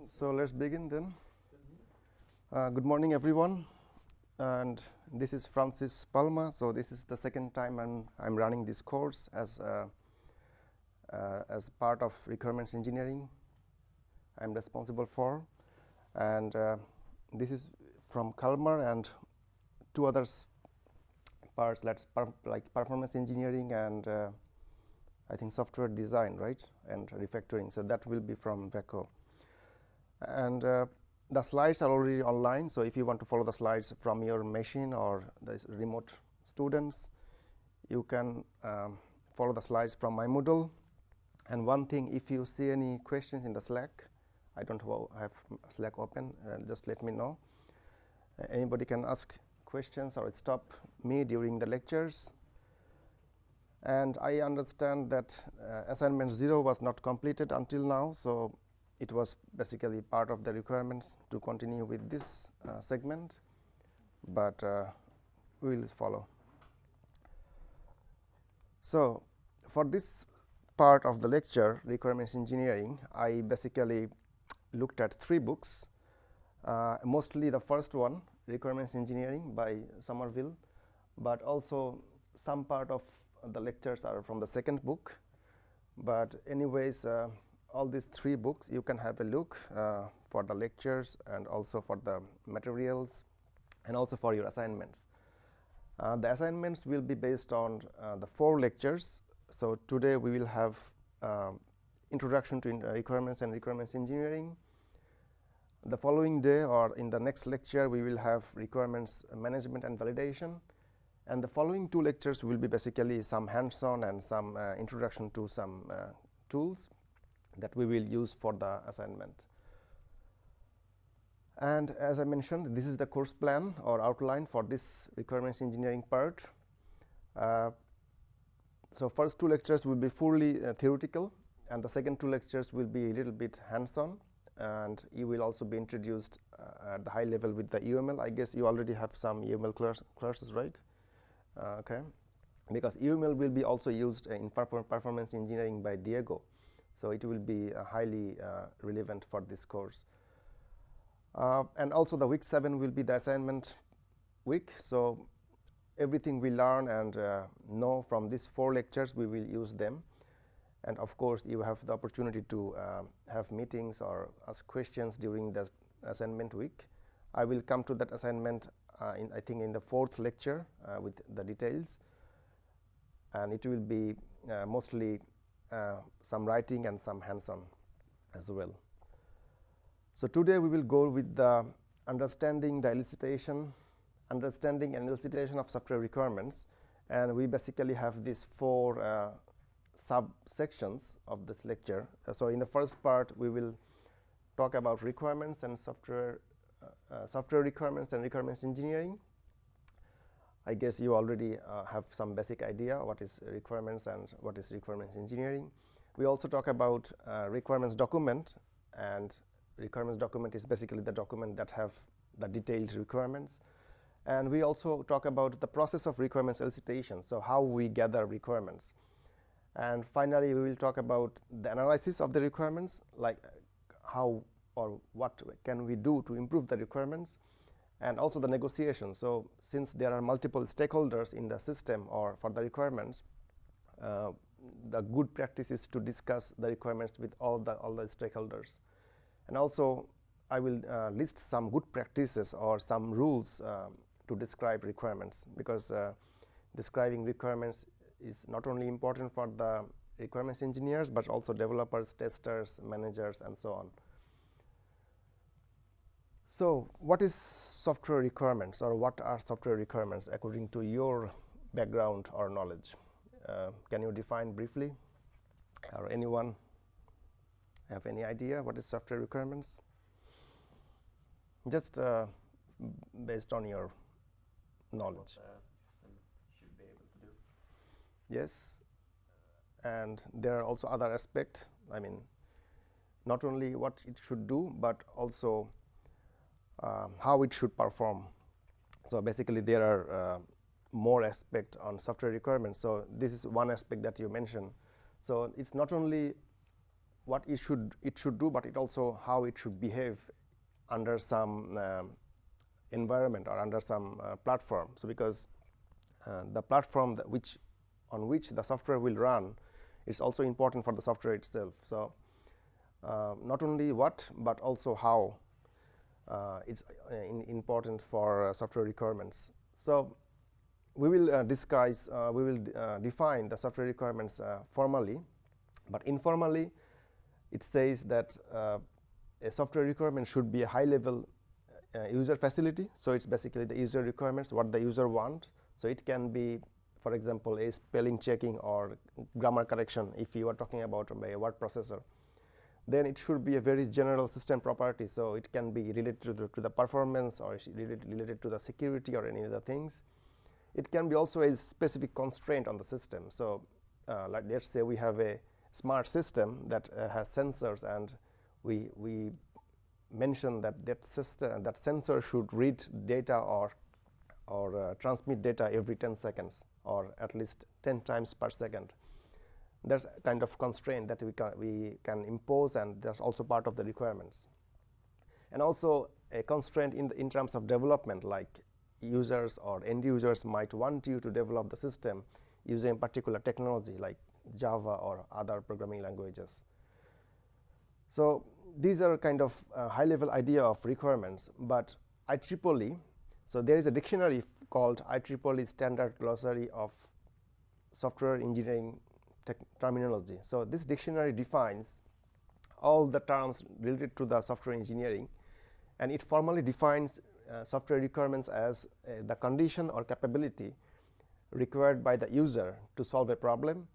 So let's begin then. Good morning, everyone. And this is Francis Palma. So this is the second time I'm running this course as part of requirements engineering I'm responsible for. And this is from Kalmar and two other parts, like performance engineering and I think software design, right? And refactoring. So that will be from Växjö. And the slides are already online, so if you want to follow the slides from your machine or the remote students, you can follow the slides from my Moodle. And one thing, if you see any questions in the Slack, I don't have Slack open, just let me know. Anybody can ask questions or stop me during the lectures. And I understand that assignment 0 was not completed until now, so it was basically part of the requirements to continue with this segment, but we will follow. So for this part of the lecture, requirements engineering, I basically looked at 3 books, mostly the first one, Requirements Engineering by Somerville, but also some part of the lectures are from the second book. But anyways, all these 3 books you can have a look for the lectures and also for the materials and also for your assignments. The assignments will be based on the 4 lectures. So today we will have introduction to requirements and requirements engineering. The following day or in the next lecture we will have requirements management and validation. And the following 2 lectures will be basically some hands-on and some introduction to some tools that we will use for the assignment. And as I mentioned, this is the course plan or outline for this requirements engineering part. So first 2 lectures will be fully theoretical, and the second 2 lectures will be a little bit hands-on, and you will also be introduced at the high level with the UML. I guess you already have some UML classes, right? Okay, because UML will be also used in performance engineering by Diego. So it will be highly relevant for this course. And also the week 7 will be the assignment week. So everything we learn and know from these 4 lectures, we will use them. And of course, you have the opportunity to have meetings or ask questions during the assignment week. I will come to that assignment I think in the 4th lecture with the details. And it will be mostly some writing and some hands-on as well. So today we will go with the understanding and elicitation of software requirements, and we basically have these 4 subsections of this lecture. So in the first part we will talk about requirements and software requirements and requirements engineering. I guess you already have some basic idea what is requirements and what is requirements engineering. We also talk about requirements document, and requirements document is basically the document that have the detailed requirements. And we also talk about the process of requirements elicitation, so how we gather requirements. And finally, we will talk about the analysis of the requirements, like how or what can we do to improve the requirements, and also the negotiation. So since there are multiple stakeholders in the system or for the requirements, the good practice is to discuss the requirements with all the stakeholders. And also I will list some good practices or some rules to describe requirements, because describing requirements is not only important for the requirements engineers but also developers, testers, managers, and so on. So what is software requirements, or what are software requirements according to your background or knowledge? Can you define briefly, or anyone have any idea what is software requirements? Just based on your knowledge. What the system should be able to do. Yes, and there are also other aspects. I mean, not only what it should do, but also how it should perform. So basically there are more aspects on software requirements. So this is one aspect that you mentioned. So it's not only what it should do, but it also how it should behave under some environment or under some platform. So because the platform on which the software will run is also important for the software itself. So not only what, but also how it's important for software requirements. So we will discuss, we will define the software requirements formally, but informally it says that a software requirement should be a high-level user facility. So it's basically the user requirements, what the user wants. So it can be, for example, a spelling checking or grammar correction if you are talking about a word processor. Then it should be a very general system property. So it can be related to the performance, or related to the security or any other things. It can be also a specific constraint on the system. So like let's say we have a smart system that has sensors, and we mention that that sensor should read data or transmit data every 10 seconds or at least 10 times per second. There's a kind of constraint that we can impose, and that's also part of the requirements. And also a constraint in terms of development, like users or end users might want you to develop the system using particular technology like Java or other programming languages. So these are kind of high-level idea of requirements. But IEEE, so there is a dictionary called IEEE Standard Glossary of Software Engineering Terminology. So this dictionary defines all the terms related to the software engineering, and it formally defines software requirements as the condition or capability required by the user to solve a problem,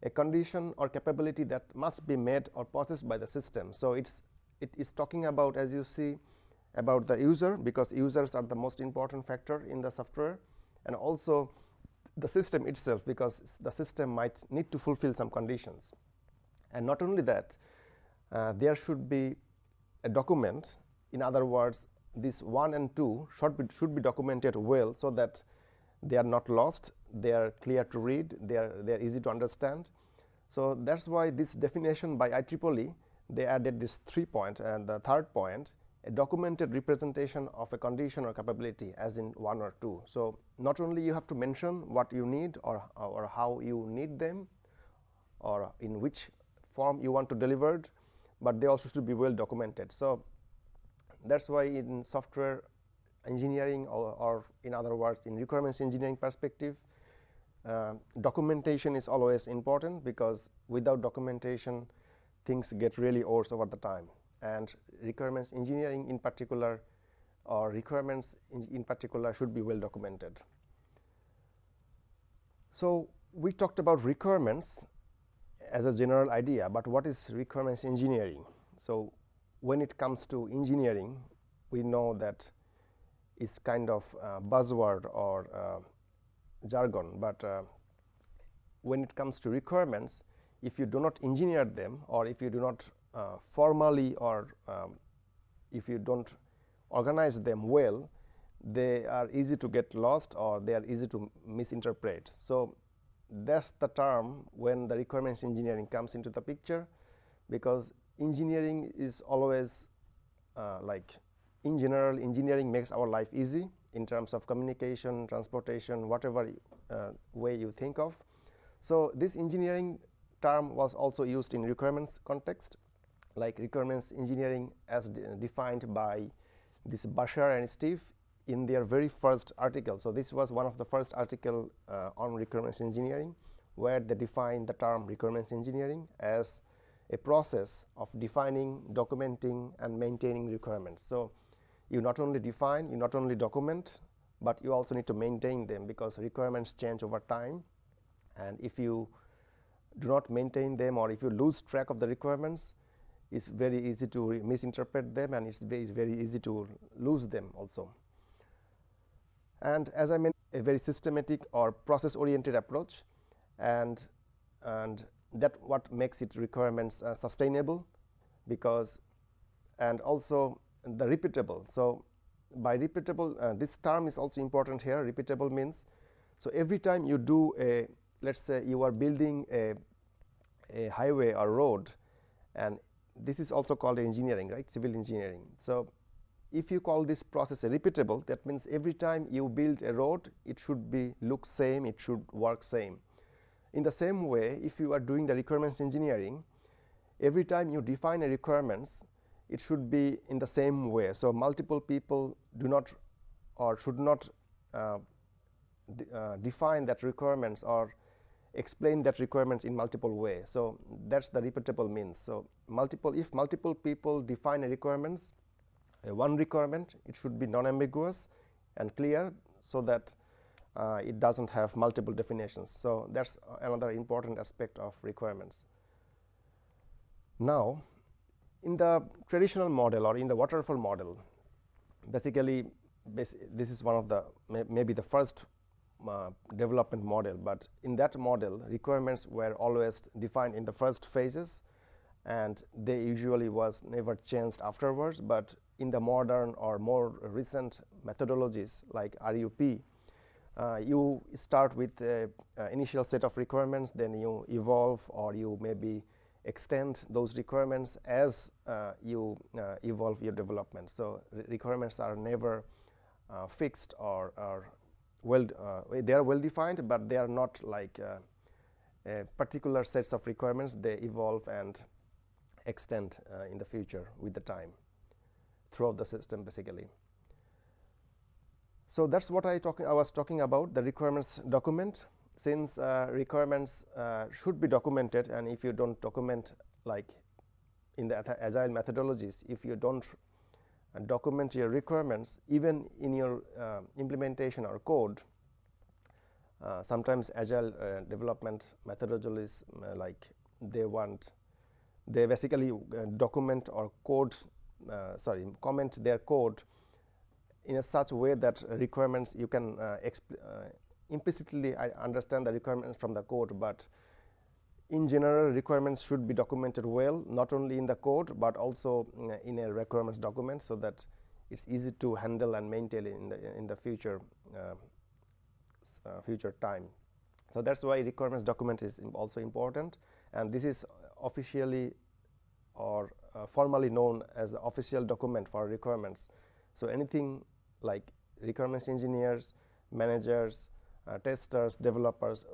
a condition or capability that must be met or possessed by the system. So it is talking about, as you see, about the user, because users are the most important factor in the software, and also the system itself, because the system might need to fulfill some conditions. And not only that, there should be a document. In other words, this 1 and 2 should be documented well, so that they are not lost, they are clear to read, they are easy to understand. So that's why this definition by IEEE, they added this 3 point, and the third point, a documented representation of a condition or capability, as in 1 or 2. So not only you have to mention what you need or how you need them, or in which form you want to deliver it, but they also should be well documented. So that's why in software engineering, or in other words in requirements engineering perspective, documentation is always important, because without documentation things get really worse over the time. And requirements engineering in particular, or requirements in particular, should be well documented. So we talked about requirements as a general idea, but what is requirements engineering? So when it comes to engineering, we know that it's kind of buzzword or jargon, but when it comes to requirements, if you do not engineer them, or if you do not formally, or if you don't organize them well, they are easy to get lost, or they are easy to misinterpret. So that's the term when the requirements engineering comes into the picture, because engineering is always like, in general, engineering makes our life easy in terms of communication, transportation, whatever way you think of. So this engineering term was also used in requirements context, like requirements engineering as defined by this Bashar and Steve in their very first article. So this was one of the first article on requirements engineering, where they defined the term requirements engineering as a process of defining, documenting, and maintaining requirements. So you not only define, you not only document, but you also need to maintain them, because requirements change over time. And if you do not maintain them, or if you lose track of the requirements, it's very easy to misinterpret them, and it's very easy to lose them also. And as I mentioned, a very systematic or process-oriented approach, and that what makes it requirements sustainable, because, and also the repeatable. So by repeatable, this term is also important here. Repeatable means, so every time you do a, let's say you are building a highway or road, and this is also called engineering, right? Civil engineering. So if you call this process repeatable, that means every time you build a road, it should be look same, it should work same. In the same way, if you are doing the requirements engineering, every time you define a requirements, it should be in the same way. So multiple people do not or should not define that requirements or explain that requirements in multiple ways. So that's the repeatable means. So if multiple people define a requirements, one requirement, it should be non-ambiguous and clear, so that it doesn't have multiple definitions. So that's another important aspect of requirements. Now, in the traditional model or in the waterfall model, basically this is one of the maybe the first development model, but in that model, requirements were always defined in the first phases, and they usually was never changed afterwards. But in the modern or more recent methodologies like RUP, you start with the initial set of requirements, then you evolve or you maybe extend those requirements as you evolve your development. So requirements are never fixed or well, they are well defined, but they are not like particular sets of requirements. They evolve and extend in the future with the time throughout the system, basically. So that's what I was talking about, the requirements document. Since requirements should be documented, and if you don't document, like in the agile methodologies, if you don't document your requirements, even in your implementation or code, sometimes agile development methodologies like they basically document or comment their code in a such way that requirements you can implicitly understand the requirements from the code, but in general requirements should be documented well, not only in the code but also in a requirements document, so that it's easy to handle and maintain in the future future time. So that's why requirements document is also important, and this is officially or formally known as the official document for requirements. So anything like requirements engineers, managers, testers, developers,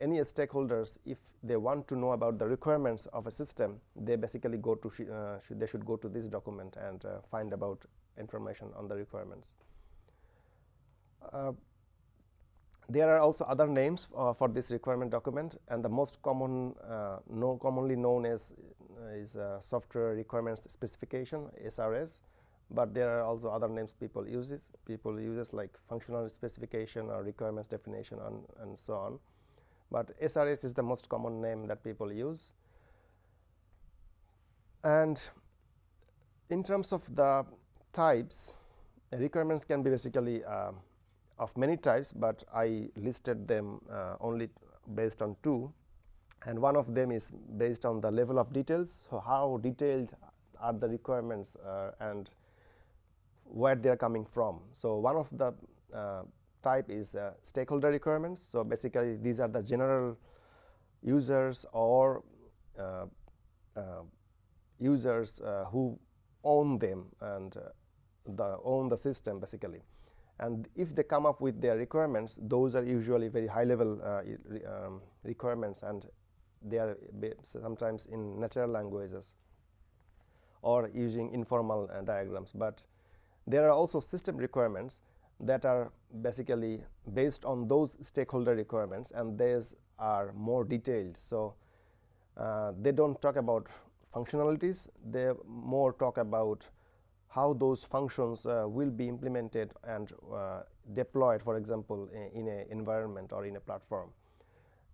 any stakeholders, if they want to know about the requirements of a system, they basically go to they should go to this document and find about information on the requirements. There are also other names for this requirement document, and the most common commonly known as is software requirements specification, SRS. But there are also other names people uses like functional specification or requirements definition and so on. But SRS is the most common name that people use. And in terms of the types, requirements can be basically of many types, but I listed them only based on two. And one of them is based on the level of details. So how detailed are the requirements and where they are coming from. So one of the type is stakeholder requirements. So basically these are the general users or users who own them and own the system basically. And if they come up with their requirements, those are usually very high level requirements, and they are sometimes in natural languages or using informal diagrams. But there are also system requirements that are basically based on those stakeholder requirements, and these are more detailed. So they don't talk about functionalities, they more talk about how those functions will be implemented and deployed, for example, in an environment or in a platform.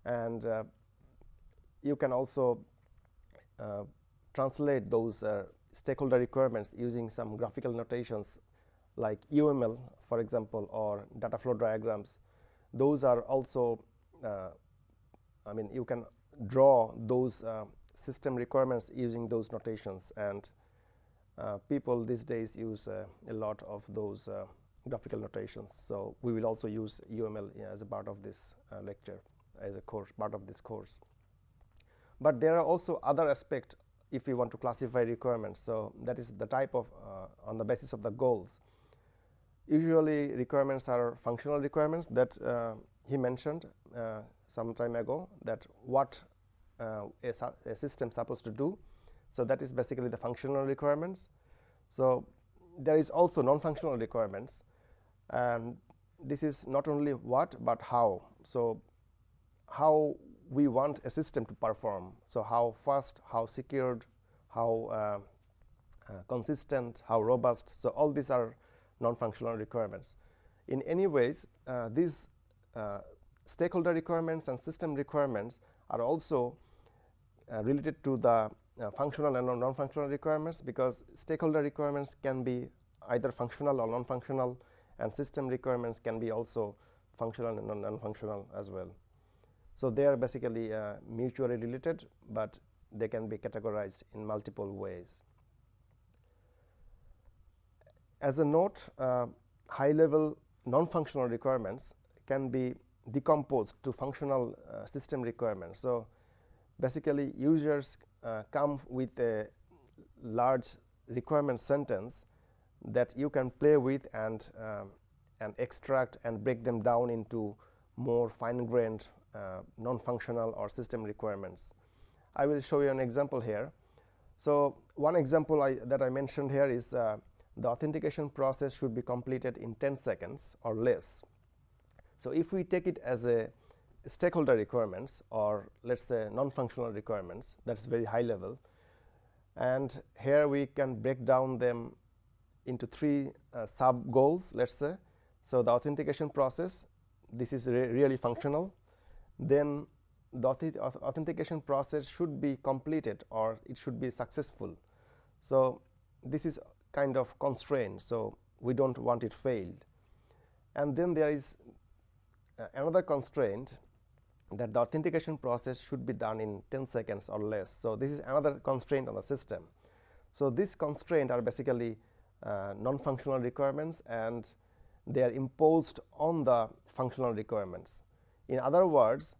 And you can also translate those stakeholder requirements using some graphical notations like UML, for example, or data flow diagrams. Those are also, I mean, you can draw those system requirements using those notations, and people these days use a lot of those graphical notations. So we will also use UML as a part of this lecture, as a course, part of this course. But there are also other aspects if we want to classify requirements. So that is the type of on the basis of the goals. Usually requirements are functional requirements that he mentioned some time ago, that what a system is supposed to do. So that is basically the functional requirements. So there is also non-functional requirements, and this is not only what but how. So how we want a system to perform. So how fast, how secured, how consistent, how robust. So all these are non-functional requirements. In any ways, these stakeholder requirements and system requirements are also related to the functional and non-functional requirements, because stakeholder requirements can be either functional or non-functional, and system requirements can be also functional and non-functional as well. So they are basically mutually related, but they can be categorized in multiple ways. As a note, high-level non-functional requirements can be decomposed to functional system requirements. So basically, users come with a large requirement sentence that you can play with and extract and break them down into more fine-grained non-functional or system requirements. I will show you an example here. So one example that I mentioned here is the authentication process should be completed in 10 seconds or less. So if we take it as a stakeholder requirements, or let's say non-functional requirements, that's very high level, and here we can break down them into three sub goals, let's say. So the authentication process, this is really functional. Then the authentication process should be completed, or it should be successful. So this is kind of constrained, so we don't want it failed. And then there is another constraint, that the authentication process should be done in 10 seconds or less. So this is another constraint on the system. So these constraints are basically non-functional requirements, and they are imposed on the functional requirements. In other words,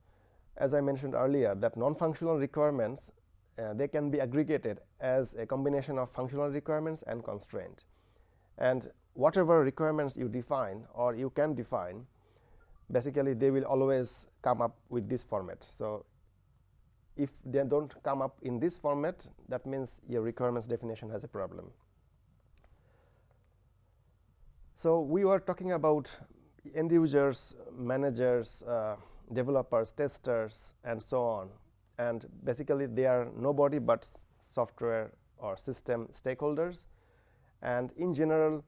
as I mentioned earlier, that non-functional requirements, they can be aggregated as a combination of functional requirements and constraint. And whatever requirements you define or you can define, basically they will always come up with this format. So if they don't come up in this format, that means your requirements definition has a problem. So we were talking about end users, managers, developers, testers, and so on. And basically they are nobody but software or system stakeholders. And in general,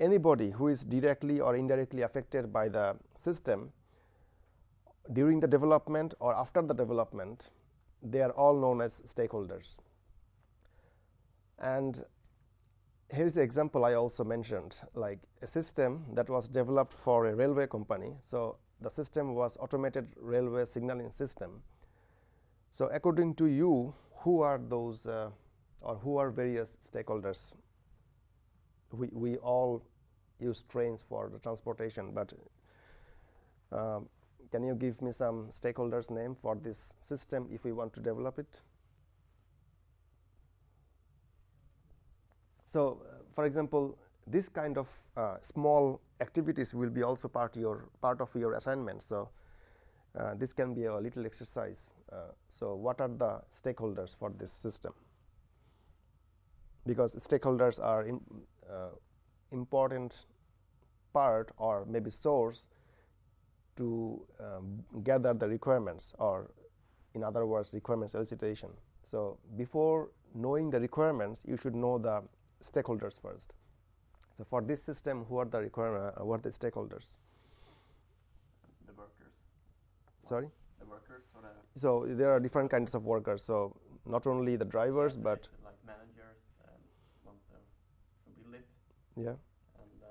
anybody who is directly or indirectly affected by the system during the development or after the development, they are all known as stakeholders. And here's the example I also mentioned, like a system that was developed for a railway company. So the system was automated railway signaling system. So according to you, who are those or who are various stakeholders? We all use trains for the transportation, but can you give me some stakeholders' name for this system if we want to develop it? So for example, this kind of small activities will be also part of your assignment. So this can be a little exercise. So what are the stakeholders for this system? Because stakeholders are important part or maybe source to gather the requirements, or in other words, requirements elicitation. So before knowing the requirements, you should know the stakeholders first. So for this system, who are the stakeholders? The workers. Sorry? The workers or the... So there are different kinds of workers. So not only the drivers, but... Like managers and ones who build it. Yeah. And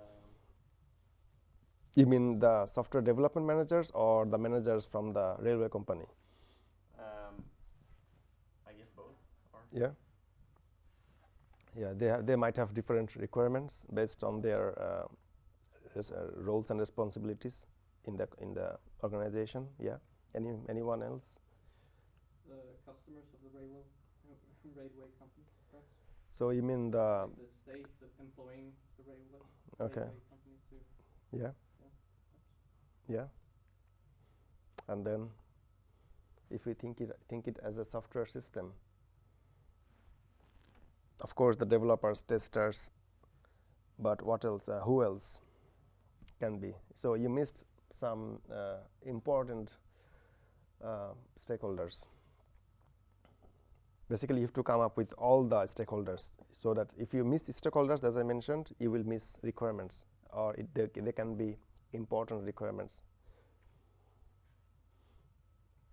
you mean the software development managers or the managers from the railway company? I guess both. Or Yeah. Yeah, they might have different requirements based on their roles and responsibilities in the organization. Yeah. Anyone else? The customers of the railway company, perhaps. So you mean the Like the state employing the railway okay, company to yeah, perhaps. yeah, and then if we think it as a software system, of course the developers, testers, but what else? Who else can be? So you missed some important stakeholders. Basically, you have to come up with all the stakeholders, so that if you miss stakeholders, as I mentioned, you will miss requirements, or they can be important requirements.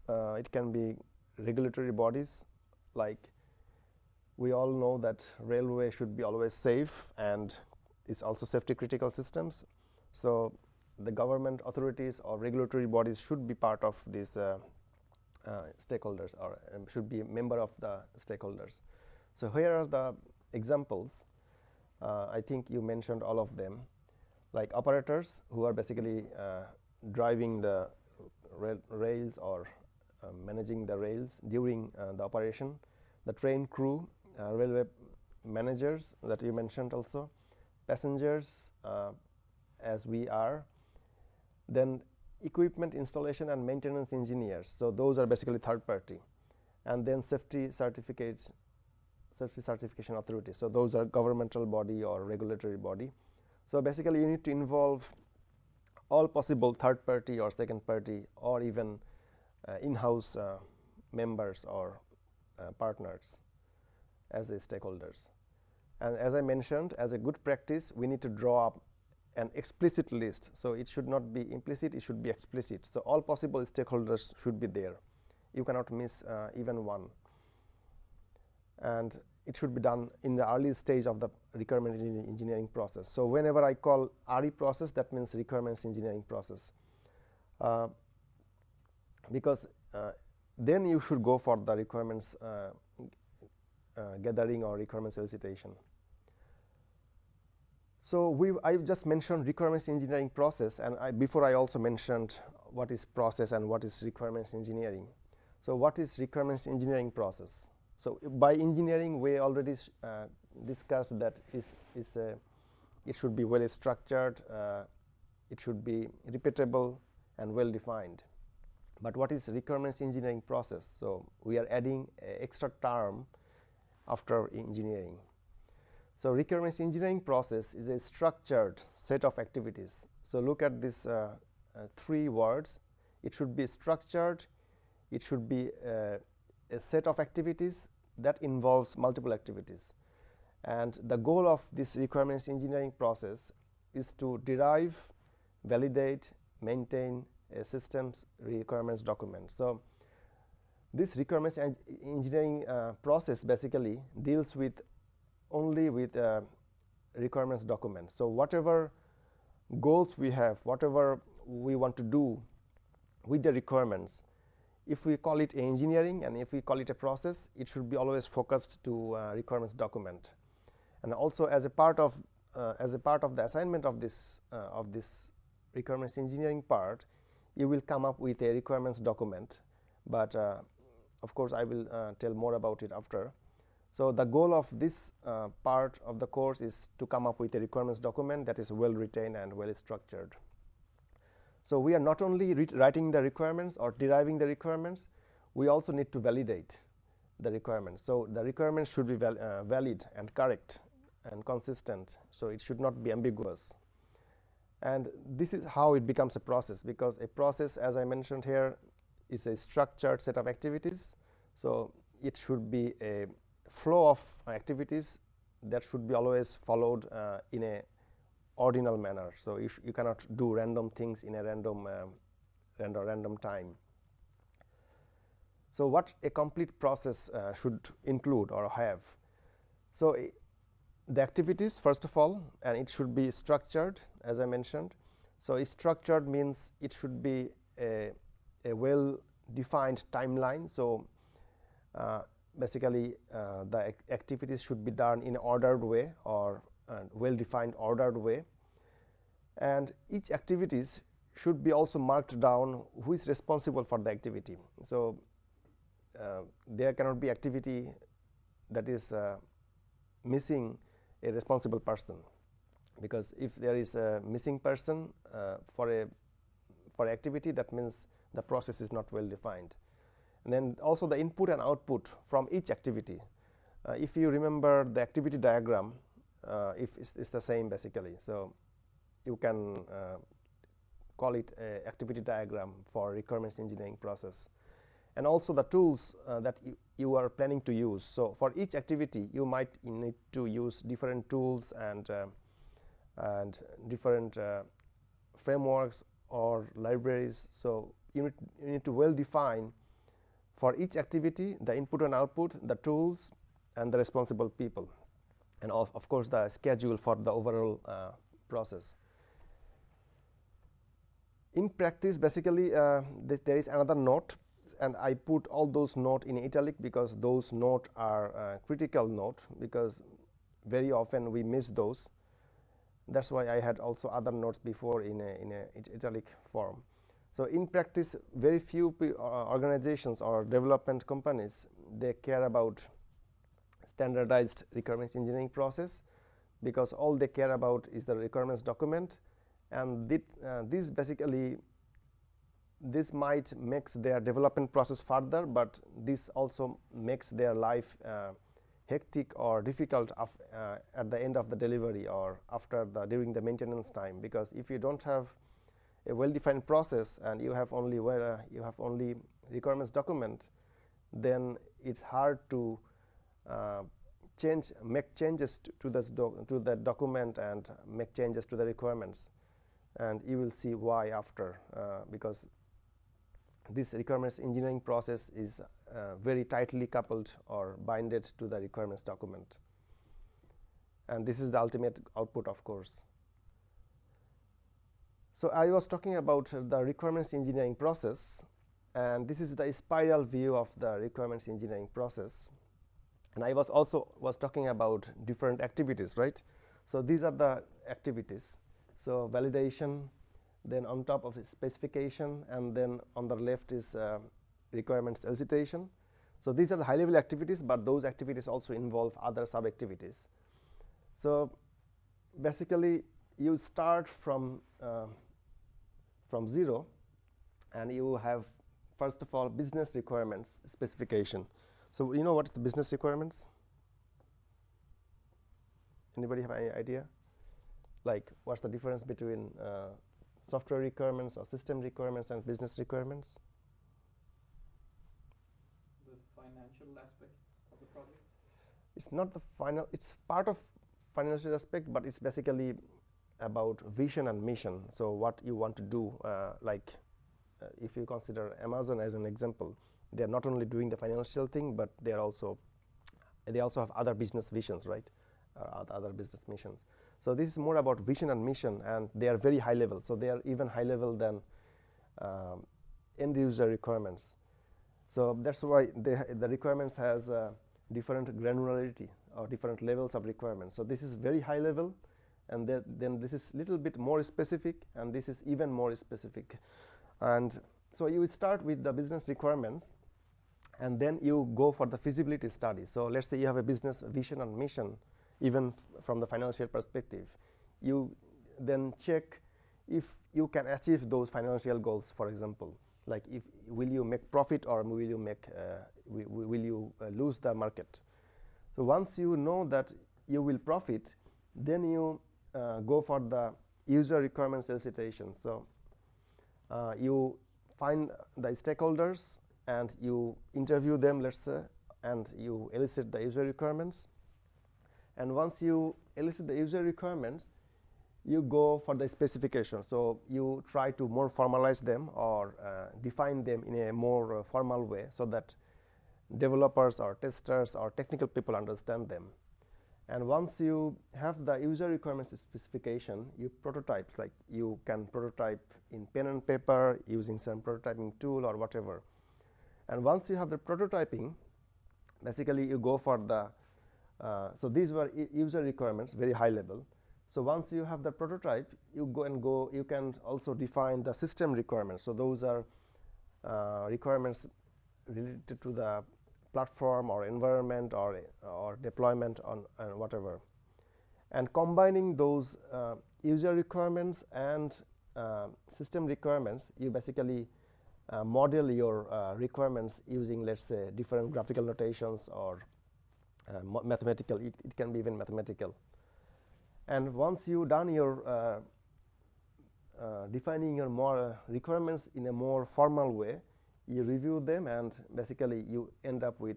It can be regulatory bodies, like we all know that railway should be always safe and it's also safety critical systems. So the government authorities or regulatory bodies should be part of these stakeholders, or should be a member of the stakeholders. So here are the examples. I think you mentioned all of them, like operators, who are basically driving the rails or managing the rails during the operation, the train crew, railway managers that you mentioned also, passengers, as we are, then equipment installation and maintenance engineers, so those are basically third party, and then safety certification authorities, so those are governmental body or regulatory body. So basically you need to involve all possible third party or second party or even in-house members or partners as the stakeholders. And as I mentioned, as a good practice, we need to draw up an explicit list. So it should not be implicit, it should be explicit. So all possible stakeholders should be there. You cannot miss even one. And it should be done in the early stage of the requirement engineering process. So whenever I call RE process, that means requirements engineering process. Because then you should go for the requirements gathering or requirements elicitation. So I just mentioned requirements engineering process, and before I also mentioned what is process and what is requirements engineering. So what is requirements engineering process? So by engineering, we already discussed that it should be well structured, it should be repeatable and well defined. But what is requirements engineering process? So we are adding an extra term after engineering. So requirements engineering process is a structured set of activities. So look at these three words. It should be structured, it should be a set of activities that involves multiple activities. And the goal of this requirements engineering process is to derive, validate, maintain a systems requirements document. So this requirements engineering process basically deals with only with requirements document. So whatever goals we have, whatever we want to do with the requirements, if we call it engineering and if we call it a process, it should be always focused to requirements document. And also as a part of the assignment of this requirements engineering part, you will come up with a requirements document. But of course, I will tell more about it after. So the goal of this part of the course is to come up with a requirements document that is well written and well structured. So we are not only writing the requirements or deriving the requirements, we also need to validate the requirements. So the requirements should be valid and correct and consistent. So it should not be ambiguous. And this is how it becomes a process, because a process, as I mentioned here, is a structured set of activities. So it should be a flow of activities that should be always followed in a ordinal manner. So you cannot do random things in a random time. So what a complete process should include or have? So the activities, first of all, and it should be structured, as I mentioned. So structured means it should be a well-defined timeline. So basically the activities should be done in an ordered way or well-defined ordered way, and each activities should be also marked down who is responsible for the activity. So there cannot be activity that is missing a responsible person, because if there is a missing person for activity, that means the process is not well defined. And then also the input and output from each activity. If you remember the activity diagram, if it's the same basically, so you can call it a activity diagram for requirements engineering process. And also the tools that you are planning to use. So for each activity, you might need to use different tools and different frameworks or libraries. So you need to well define for each activity the input and output, the tools, and the responsible people, and of course the schedule for the overall process. In practice, basically there is another note, and I put all those notes in italic because those notes are critical notes, because very often we miss those. That's why I had also other notes before in a italic form. So in practice, very few organizations or development companies, they care about standardized requirements engineering process, because all they care about is the requirements document, and this basically this might makes their development process further, but this also makes their life hectic or difficult at the end of the delivery or during the maintenance time, because if you don't have a well-defined process and you have only requirements document, then it's hard to make changes to the document and make changes to the requirements, and you will see why after, because this requirements engineering process is very tightly coupled or binded to the requirements document, and this is the ultimate output, of course. So I was talking about the requirements engineering process, and this is the spiral view of the requirements engineering process. And I was also talking about different activities, right? So these are the activities. So validation, then on top of specification, and then on the left is requirements elicitation. So these are the high-level activities, but those activities also involve other sub-activities. So basically, you start from zero, and you have, first of all, business requirements specification. So you know what's the business requirements? Anybody have any idea? Like, what's the difference between software requirements or system requirements and business requirements? The financial aspect of the project? It's not the final, it's part of financial aspect, but it's basically about vision and mission. So what you want to do, if you consider Amazon as an example, they are not only doing the financial thing, but they also have other business visions, right? Other business missions. So this is more about vision and mission, and they are very high level. So they are even high level than end user requirements. So that's why the requirements has different granularity or different levels of requirements. So this is very high level, and then this is little bit more specific, and this is even more specific. And so you start with the business requirements, and then you go for the feasibility study. So let's say you have a business vision and mission, even from the financial perspective. You then check if you can achieve those financial goals, for example. Like, will you make profit, or will you lose the market? So once you know that you will profit, then you go for the user requirements elicitation. So you find the stakeholders and you interview them, let's say, and you elicit the user requirements. And once you elicit the user requirements, you go for the specification. So you try to more formalize them or define them in a more formal way, so that developers or testers or technical people understand them. And once you have the user requirements specification, you prototype. Like, you can prototype in pen and paper using some prototyping tool or whatever. And once you have the prototyping, basically you go for the so these were user requirements, very high level. So once you have the prototype, you can also define the system requirements. So those are requirements related to the platform or environment or deployment on whatever. And combining those user requirements and system requirements, you basically model your requirements using, let's say, different graphical notations or mathematical. It can be even mathematical. And once you done your defining your more requirements in a more formal way, you review them and basically you end up with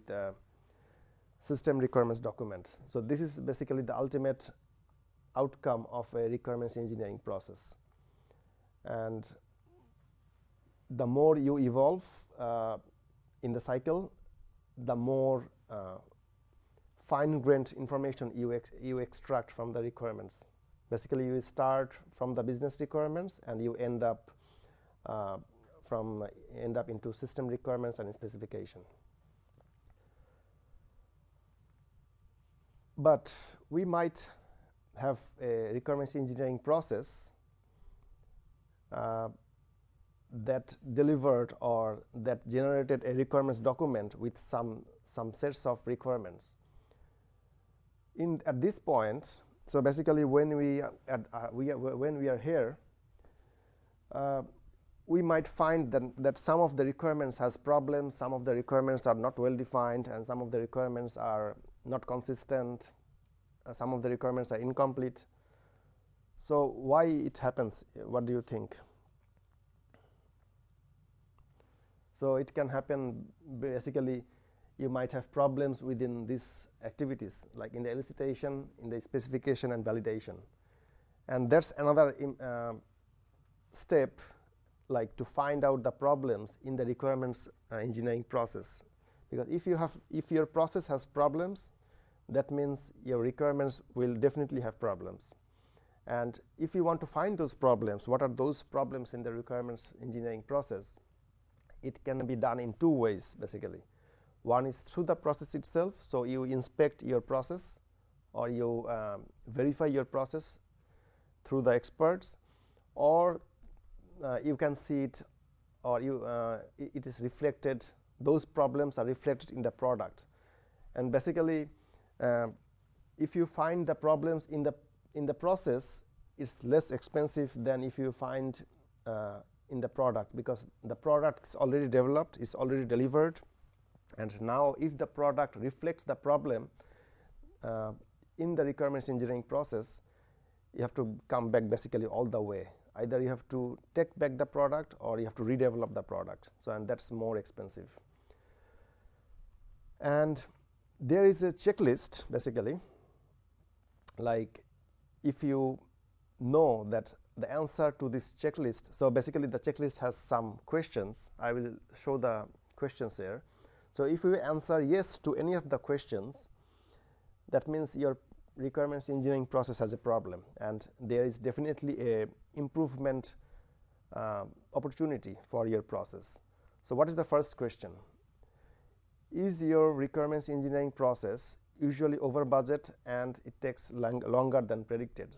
system requirements document. So this is basically the ultimate outcome of a requirements engineering process. And the more you evolve in the cycle, the more fine-grained information you extract from the requirements. Basically, you start from the business requirements and you end up into system requirements and specification. But we might have a requirements engineering process that delivered or that generated a requirements document with some sets of requirements. At this point, so basically when we are here, we might find that some of the requirements has problems, some of the requirements are not well defined, and some of the requirements are not consistent, some of the requirements are incomplete. So why it happens? What do you think? So it can happen basically, you might have problems within these activities, like in the elicitation, in the specification and validation. And that's another step, like to find out the problems in the requirements engineering process. Because if your process has problems, that means your requirements will definitely have problems. And if you want to find those problems, what are those problems in the requirements engineering process? It can be done in two ways, basically. One is through the process itself, so you inspect your process or you verify your process through the experts, or you can see it, or it is reflected, those problems are reflected in the product. And basically, if you find the problems in the process, it's less expensive than if you find in the product, because the product is already developed, is already delivered, and now if the product reflects the problem in the requirements engineering process, you have to come back basically all the way. Either you have to take back the product or you have to redevelop the product. So, and that's more expensive. And there is a checklist, basically, like if you know that the answer to this checklist, so basically the checklist has some questions. I will show the questions here. So if you answer yes to any of the questions, that means your requirements engineering process has a problem, and there is definitely a improvement opportunity for your process. So what is the first question? Is your requirements engineering process usually over budget and it takes longer than predicted?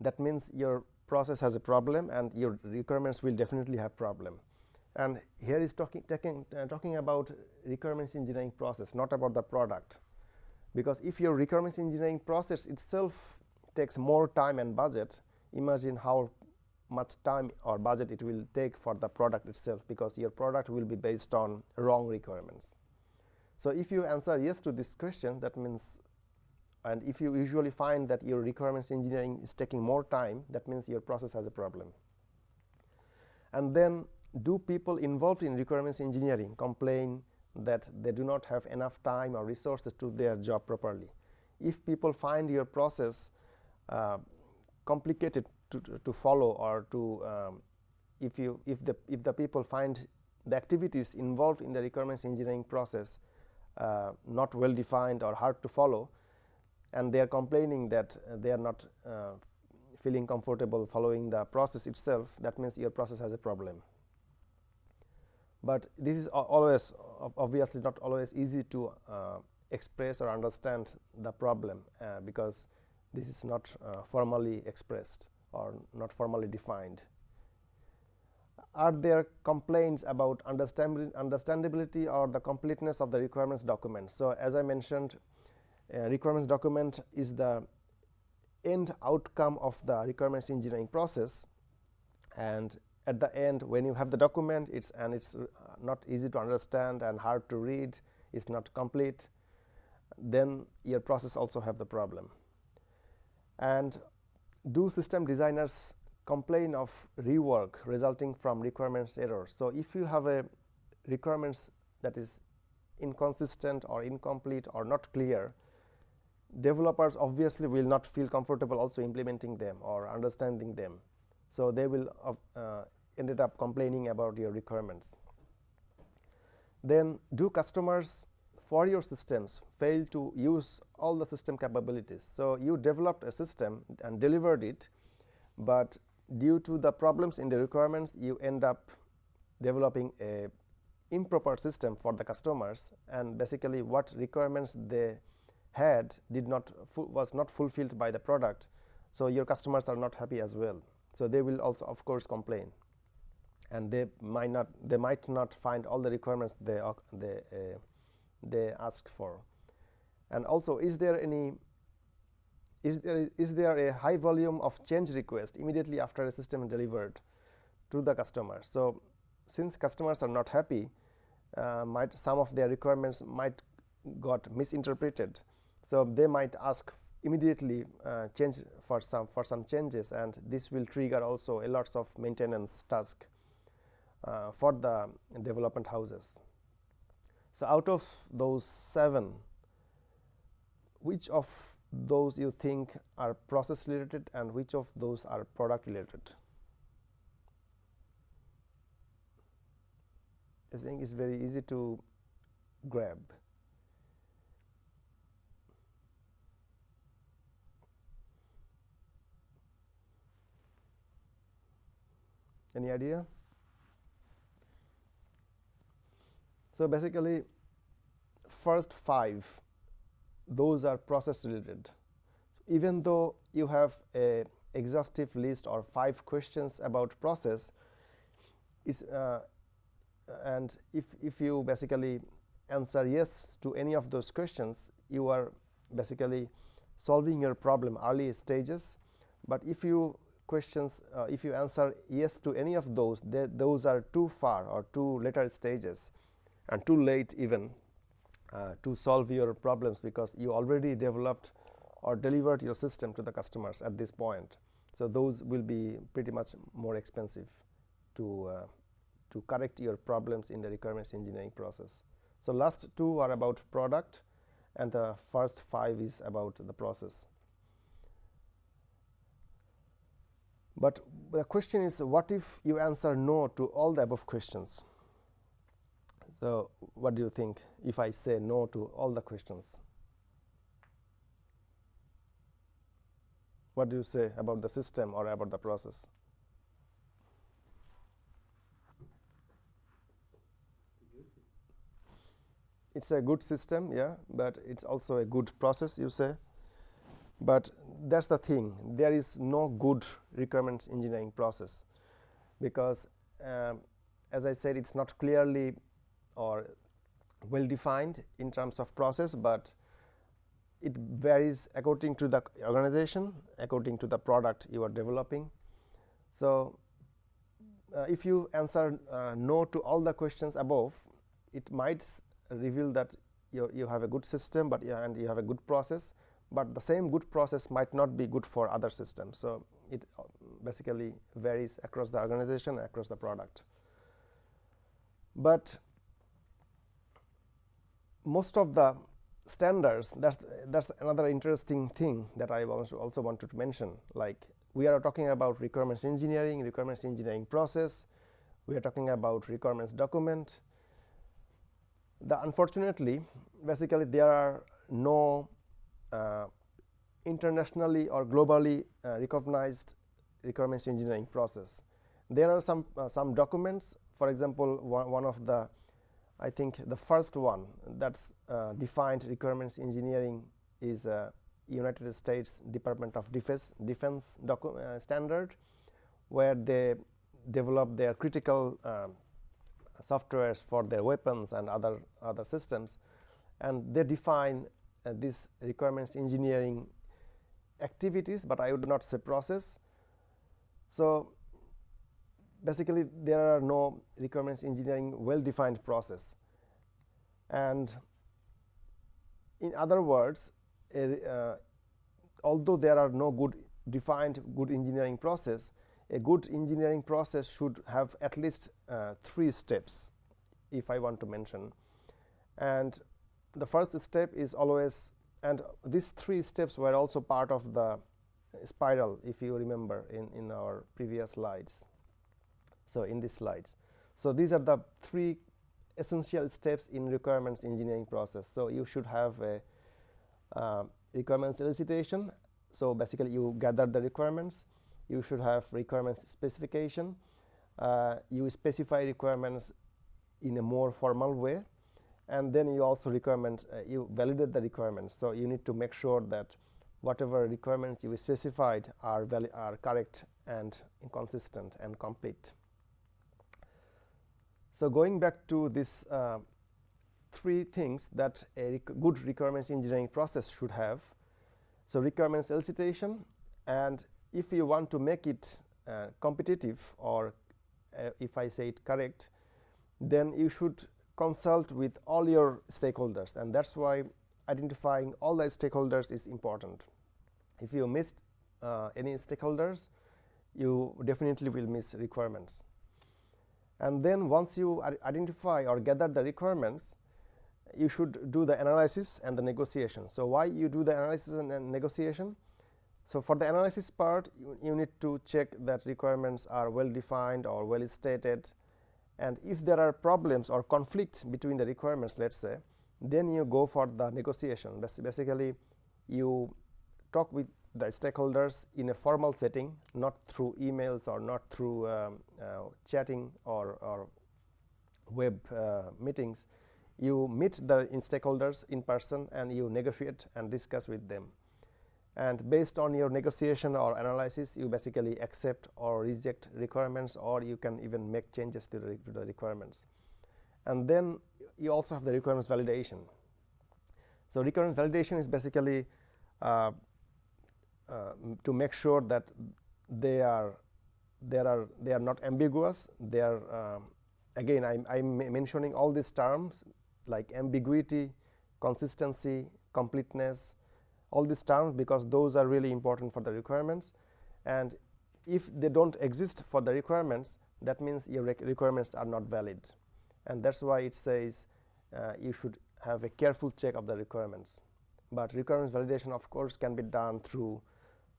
That means your process has a problem and your requirements will definitely have problem. And here is talking about requirements engineering process, not about the product. Because if your requirements engineering process itself takes more time and budget, imagine how much time or budget it will take for the product itself, because your product will be based on wrong requirements. So if you answer yes to this question, that means, and if you usually find that your requirements engineering is taking more time, that means your process has a problem. And then, do people involved in requirements engineering complain that they do not have enough time or resources to do their job properly? If people find your process complicated to follow, or to if the people find the activities involved in the requirements engineering process not well defined or hard to follow, and they are complaining that they are not feeling comfortable following the process itself, that means your process has a problem. But this is always, obviously not always easy to express or understand the problem, because this is not formally expressed or not formally defined. are there complaints about understandability or the completeness of the requirements document? So as I mentioned, requirements document is the end outcome of the requirements engineering process, and at the end, when you have the document, it's not easy to understand and hard to read, it's not complete, then your process also have the problem. And do system designers complain of rework resulting from requirements errors? So if you have a requirements that is inconsistent or incomplete or not clear, developers obviously will not feel comfortable also implementing them or understanding them. So they will ended up complaining about your requirements. Then do customers for your systems fail to use all the system capabilities? So you developed a system and delivered it, but due to the problems in the requirements, you end up developing a improper system for the customers, and basically what requirements they had was not fulfilled by the product. So your customers are not happy as well. So they will also of course complain, and they might not find all the requirements they asked for. And also, is there a high volume of change request immediately after a system is delivered to the customer? So since customers are not happy, some of their requirements might got misinterpreted, so they might ask immediately change for some changes, and this will trigger also a lots of maintenance task for the development houses. So out of those 7, which of those you think are process related and which of those are product related? I think it's very easy to grab. Any idea? So basically, first 5, those are process related. Even though you have a exhaustive list or 5 questions about process, and if you basically answer yes to any of those questions, you are basically solving your problem early stages. But if you answer yes to any of those, those are too far or too later stages and too late even to solve your problems, because you already developed or delivered your system to the customers at this point. So those will be pretty much more expensive to correct your problems in the requirements engineering process. So last 2 are about product, and the first 5 is about the process. But the question is, what if you answer no to all the above questions? So what do you think if I say no to all the questions? What do you say about the system or about the process? It's a good system, yeah, but it's also a good process, you say. But that's the thing, there is no good requirements engineering process, because as I said, it's not clearly or well defined in terms of process, but it varies according to the organization, according to the product you are developing. So if you answer no to all the questions above, it might reveal that you have a good system, and you have a good process, but the same good process might not be good for other systems. So it basically varies across the organization, across the product. But most of the standards, that's another interesting thing that I also wanted to mention. Like, we are talking about requirements engineering process, we are talking about requirements document. Unfortunately, basically there are no internationally or globally recognized requirements engineering process. There are some documents. For example, one of the, I think the first one that's defined requirements engineering is United States Department of Defense standard, where they develop their critical softwares for their weapons and other systems, and they define these requirements engineering activities, but I would not say process. So basically there are no requirements engineering well-defined process, and in other words, although there are no good engineering process, a good engineering process should have at least 3 steps, if I want to mention. And the first step is always, and these 3 steps were also part of the spiral, if you remember in our previous slides. So in these slides, so these are the 3 essential steps in requirements engineering process. So you should have a requirements elicitation. So basically you gather the requirements. You should have requirements specification. You specify requirements in a more formal way, and then you also you validate the requirements. So you need to make sure that whatever requirements you specified are correct and consistent and complete. So going back to this 3 things that a good requirements engineering process should have. So requirements elicitation, and if you want to make it competitive, or if I say it correct, then you should consult with all your stakeholders, and that's why identifying all the stakeholders is important. If you miss any stakeholders, you definitely will miss requirements. And then once you identify or gather the requirements, you should do the analysis and the negotiation. So why you do the analysis and negotiation? So for the analysis part, you need to check that requirements are well defined or well stated, and if there are problems or conflicts between the requirements, let's say, then you go for the negotiation. Basically you talk with the stakeholders in a formal setting, not through emails or not through chatting or web meetings. You meet the stakeholders in person and you negotiate and discuss with them, and based on your negotiation or analysis, you basically accept or reject requirements, or you can even make changes to the requirements. And then you also have the requirements validation. So requirements validation is basically to make sure that they are not ambiguous. They are again, I'm mentioning all these terms like ambiguity, consistency, completeness, all these terms, because those are really important for the requirements. And if they don't exist for the requirements, that means your requirements are not valid, and that's why it says you should have a careful check of the requirements. But requirements validation, of course, can be done through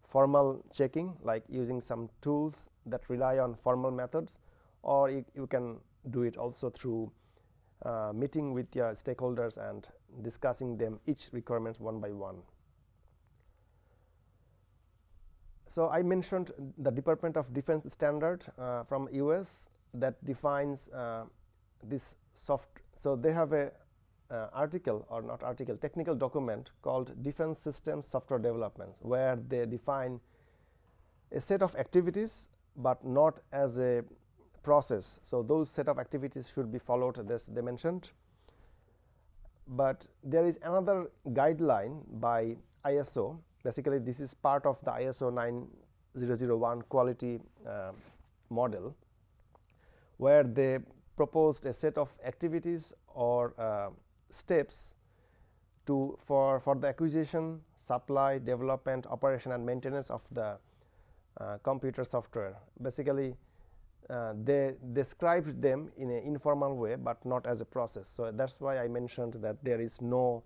formal checking, like using some tools that rely on formal methods, or you can do it also through meeting with your stakeholders and discussing them each requirement one by one. So I mentioned the Department of Defense standard from US that defines this so they have a technical document called Defense Systems Software Development, where they define a set of activities but not as a process. So those set of activities should be followed as they mentioned. But there is another guideline by ISO. Basically this is part of the ISO 9001 quality model, where they proposed a set of activities or steps for the acquisition, supply, development, operation and maintenance of the computer software. Basically they described them in an informal way but not as a process. So that's why I mentioned that there is no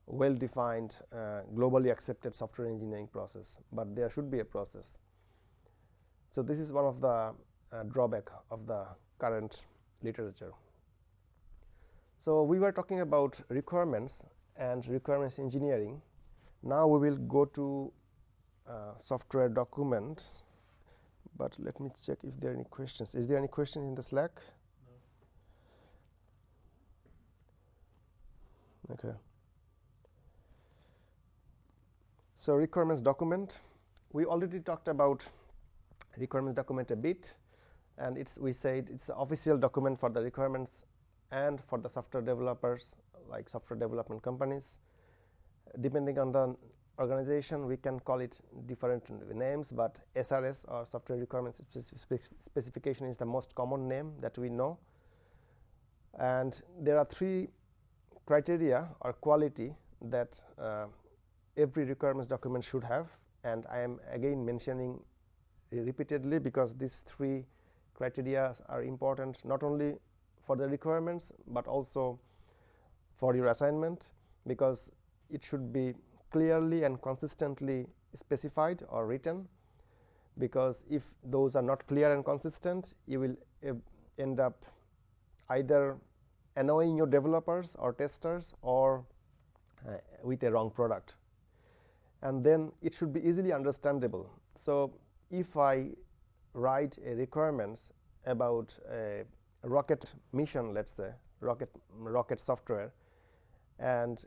well-defined globally accepted software engineering process, but there should be a process. So this is one of the drawback of the current literature. So we were talking about requirements and requirements engineering. Now we will go to software documents, but let me check if there are any questions. Is there any question in the Slack? No. Okay. So requirements document, we already talked about requirements document a bit. and we say it's an official document for the requirements and for the software developers, like software development companies. Depending on the organization, we can call it different names, but SRS, or software requirements specification, is the most common name that we know. And there are 3 criteria or quality that every requirements document should have, and I am again mentioning repeatedly because these 3 criteria are important not only for the requirements but also for your assignment, because it should be clearly and consistently specified or written, because if those are not clear and consistent, you will end up either annoying your developers or testers or with a wrong product. And then it should be easily understandable. So if I write a requirements about a rocket mission, let's say rocket software, and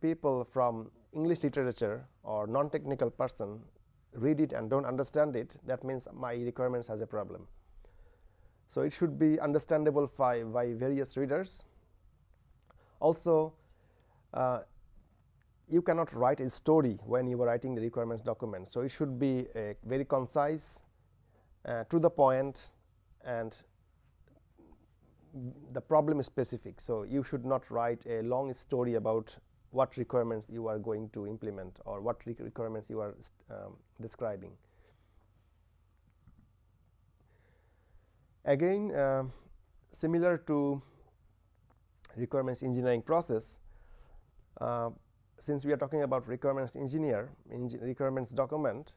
people from English literature or non-technical person read it and don't understand it, that means my requirements has a problem. So it should be understandable by various readers. Also, you cannot write a story when you are writing the requirements document. So it should be very concise, to the point, and the problem is specific. So you should not write a long story about what requirements you are going to implement or what requirements you are describing. Again, similar to requirements engineering process, since we are talking about requirements requirements document,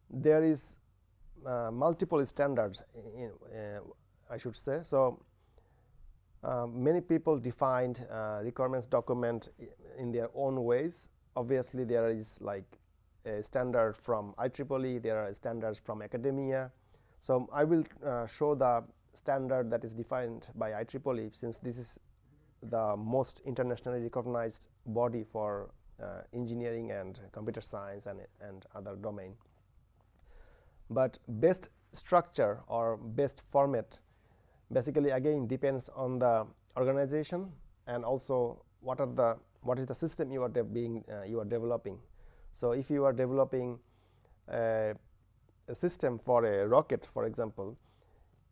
there is multiple standards I should say. So many people defined requirements document in their own ways. Obviously, there is like a standard from IEEE, there are standards from academia. So I will show the standard that is defined by IEEE, since this is the most internationally recognized body for engineering and computer science and other domain. But best structure or best format basically again depends on the organization and also what is the system you are developing. So if you are developing a system for a rocket, for example,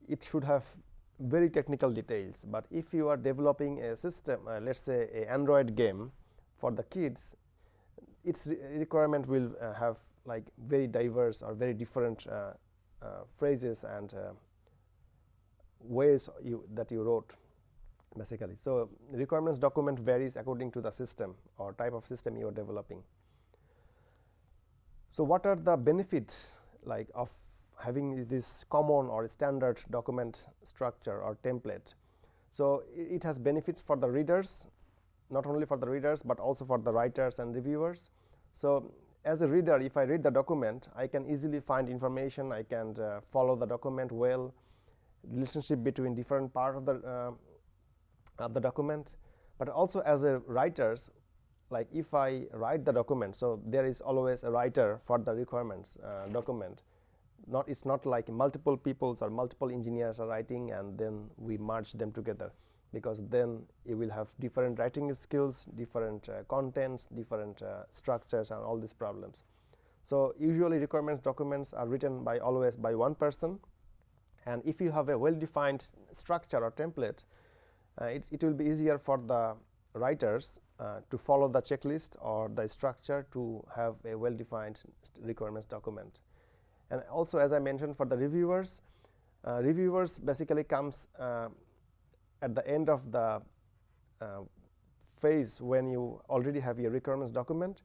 it should have very technical details. But if you are developing a system, let's say an Android game for the kids, its requirement will have like very diverse or very different phrases and ways that you wrote basically. So requirements document varies according to the system or type of system you are developing. So what are the benefits like of having this common or standard document structure or template? So it has benefits for the readers, not only for the readers but also for the writers and reviewers. So as a reader, if I read the document, I can easily find information, I can follow the document well, relationship between different parts of the document. But also as a writers, like if I write the document, so there is always a writer for the requirements document. It's not like multiple peoples or multiple engineers are writing and then we merge them together, because then you will have different writing skills, different contents, different structures and all these problems. So usually requirements documents are written always by one person, and if you have a well-defined structure or template, it will be easier for the writers to follow the checklist or the structure to have a well-defined requirements document. And also, as I mentioned, for the reviewers, reviewers basically comes at the end of the phase when you already have your requirements document.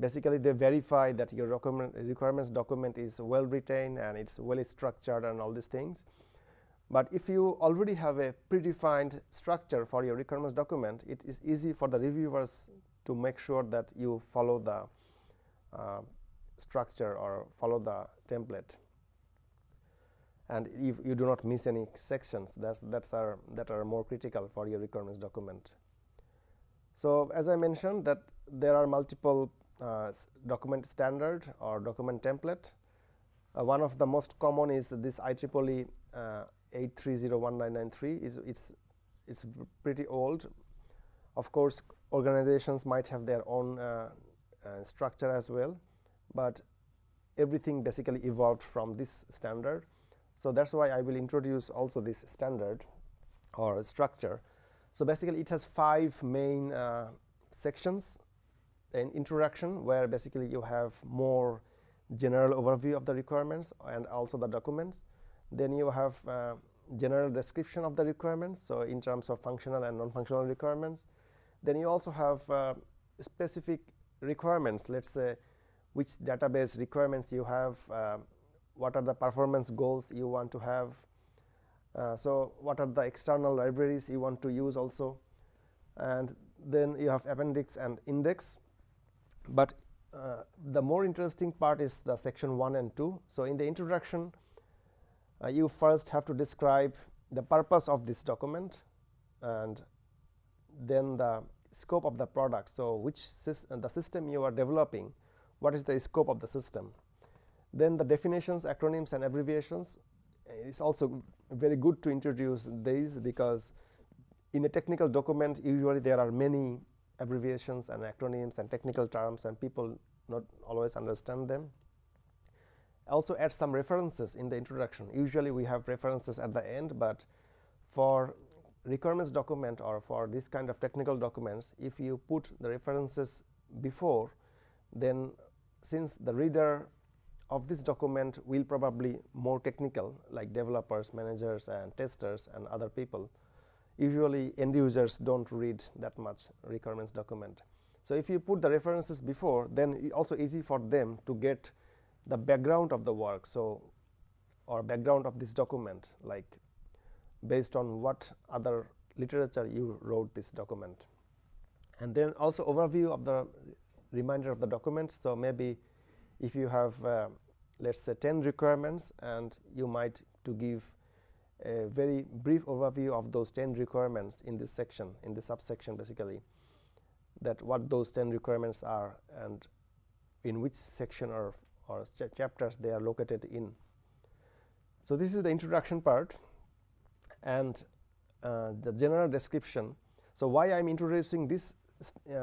Basically, they verify that your requirements document is well written and it's well structured and all these things. But if you already have a predefined structure for your requirements document, it is easy for the reviewers to make sure that you follow the structure or follow the template, and if you do not miss any sections that are more critical for your requirements document. So as I mentioned, that there are multiple document standard or document template. One of the most common is this IEEE 8301993. It's pretty old. Of course, organizations might have their own structure as well, but everything basically evolved from this standard. So that's why I will introduce also this standard or structure. So basically it has 5 main sections. An introduction, where basically you have more general overview of the requirements and also the documents. Then you have general description of the requirements, so in terms of functional and non-functional requirements. Then you also have specific requirements, let's say which database requirements you have, what are the performance goals you want to have, so what are the external libraries you want to use also. And then you have appendix and index. But the more interesting part is the section 1 and 2. So in the introduction, you first have to describe the purpose of this document, and then the scope of the product. So which the system you are developing, what is the scope of the system. Then the definitions, acronyms and abbreviations. It's also very good to introduce these, because in a technical document usually there are many abbreviations and acronyms and technical terms, and people not always understand them. Also add some references in the introduction. Usually we have references at the end, but for requirements document or for this kind of technical documents, if you put the references before, then since the reader of this document will probably more technical, like developers, managers and testers and other people, usually end users don't read that much requirements document. So if you put the references before, then it's also easy for them to get the background of the work, so or background of this document, like based on what other literature you wrote this document. And then also overview of the remainder of the document. So maybe if you have let's say 10 requirements, and you might to give a very brief overview of those 10 requirements in this section, in the subsection basically, that what those 10 requirements are and in which section or chapters they are located in. So this is the introduction part and the general description. So why I'm introducing this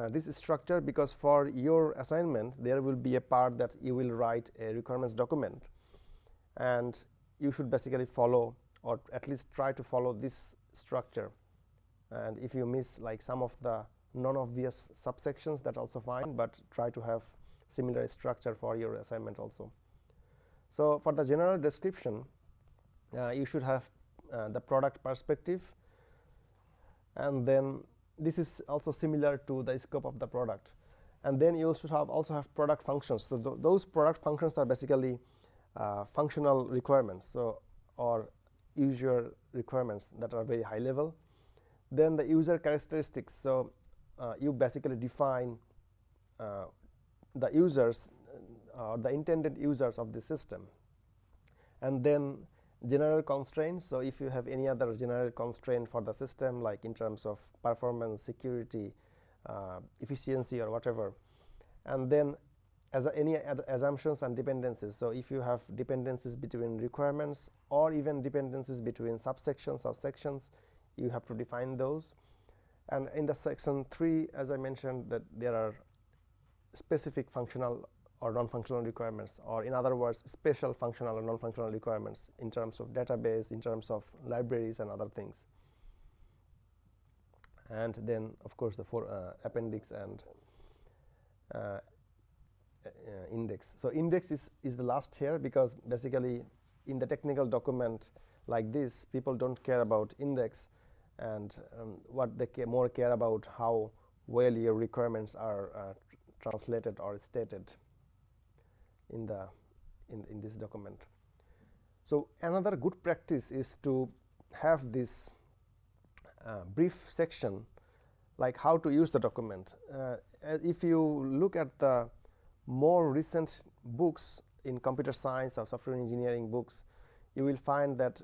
this structure, because for your assignment there will be a part that you will write a requirements document, and you should basically follow, or at least try to follow, this structure. And if you miss like some of the non-obvious subsections, that's also fine, but try to have similar structure for your assignment also. So for the general description, you should have the product perspective, and then this is also similar to the scope of the product. And then you should have also have product functions. So those product functions are basically functional requirements, so or user requirements that are very high level. Then the user characteristics. So you basically define the users, the intended users of the system. And then general constraints. So if you have any other general constraint for the system, like in terms of performance, security, efficiency or whatever. And then any other assumptions and dependencies. So if you have dependencies between requirements or even dependencies between subsections or sections, you have to define those. And in the section 3, as I mentioned, that there are specific functional or non-functional requirements, or in other words, special functional or non-functional requirements in terms of database, in terms of libraries and other things. And then of course the appendix and index. So index is the last here, because basically in the technical document like this, people don't care about index, and what they more care about how well your requirements are translated or stated in this document. So another good practice is to have this brief section, like how to use the document. If you look at the more recent books in computer science or software engineering books, you will find that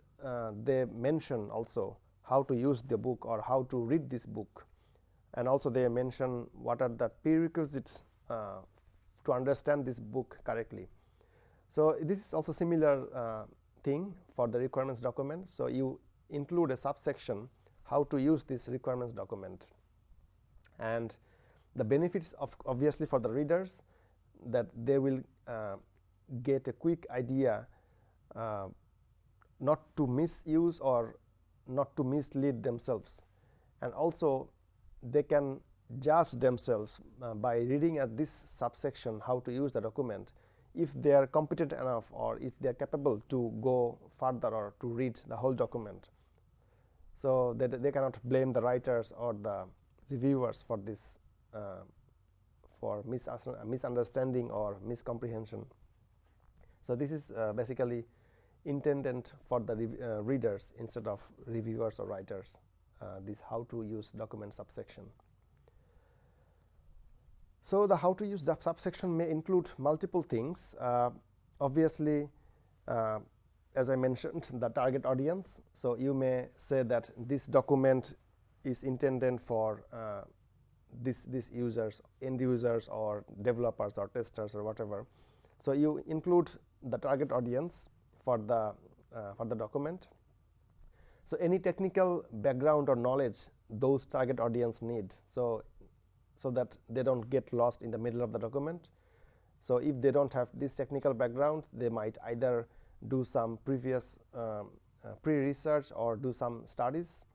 they mention also how to use the book or how to read this book, and also they mention what are the prerequisites to understand this book correctly. So this is also similar thing for the requirements document. So you include a subsection how to use this requirements document, and the benefits of obviously for the readers that they will get a quick idea not to misuse or not to mislead themselves, and also they can judge themselves by reading at this subsection how to use the document, if they are competent enough or if they are capable to go further or to read the whole document. So that they cannot blame the writers or the reviewers for this for misunderstanding or miscomprehension. So this is basically intended for the readers instead of reviewers or writers, this how to use document subsection. So the how to use the subsection may include multiple things. Obviously, as I mentioned, the target audience. So you may say that this document is intended for these users, end users or developers or testers or whatever. So you include the target audience for the document. So any technical background or knowledge those target audience need, so that they don't get lost in the middle of the document. So if they don't have this technical background, they might either do some previous pre-research or do some studies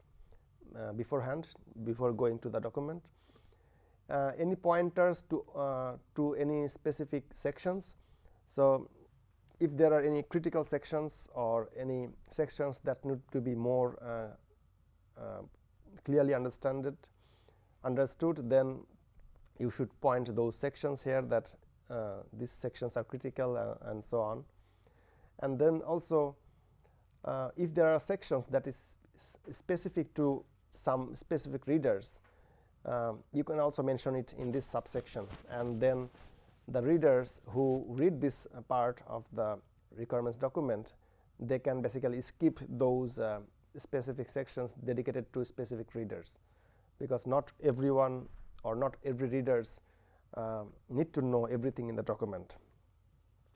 beforehand before going to the document. Any pointers to any specific sections. So if there are any critical sections or any sections that need to be more clearly understood, then you should point those sections here that these sections are critical and so on. And then also if there are sections that is specific to some specific readers, you can also mention it in this subsection, and then the readers who read this part of the requirements document, they can basically skip those specific sections dedicated to specific readers, because not everyone or not every readers need to know everything in the document.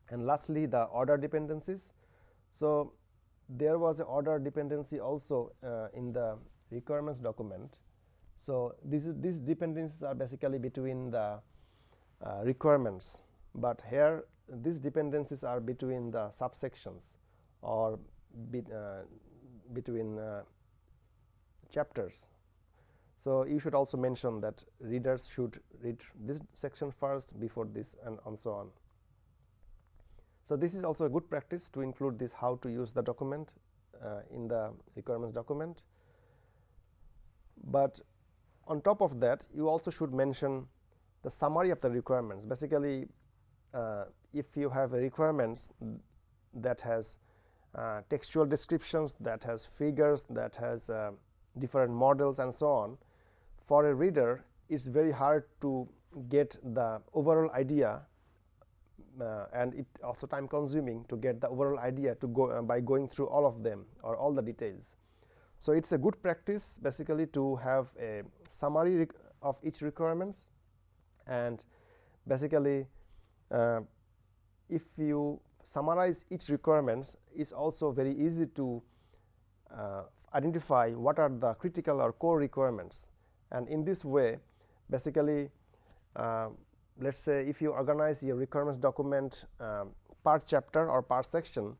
And lastly, the order dependencies. So there was an order dependency also in the requirements document. So these dependencies are basically between the requirements, but here these dependencies are between the subsections or between chapters. So you should also mention that readers should read this section first before this, and so on. So this is also a good practice to include this how to use the document in the requirements document. But on top of that, you also should mention the summary of the requirements. Basically, if you have a requirements that has textual descriptions, that has figures, that has different models and so on, for a reader it's very hard to get the overall idea, and it also time consuming to get the overall idea to go by going through all of them or all the details. So it's a good practice basically to have a summary of each requirements, and basically if you summarize each requirements, it's also very easy to identify what are the critical or core requirements. And in this way, basically let's say if you organize your requirements document per chapter or per section,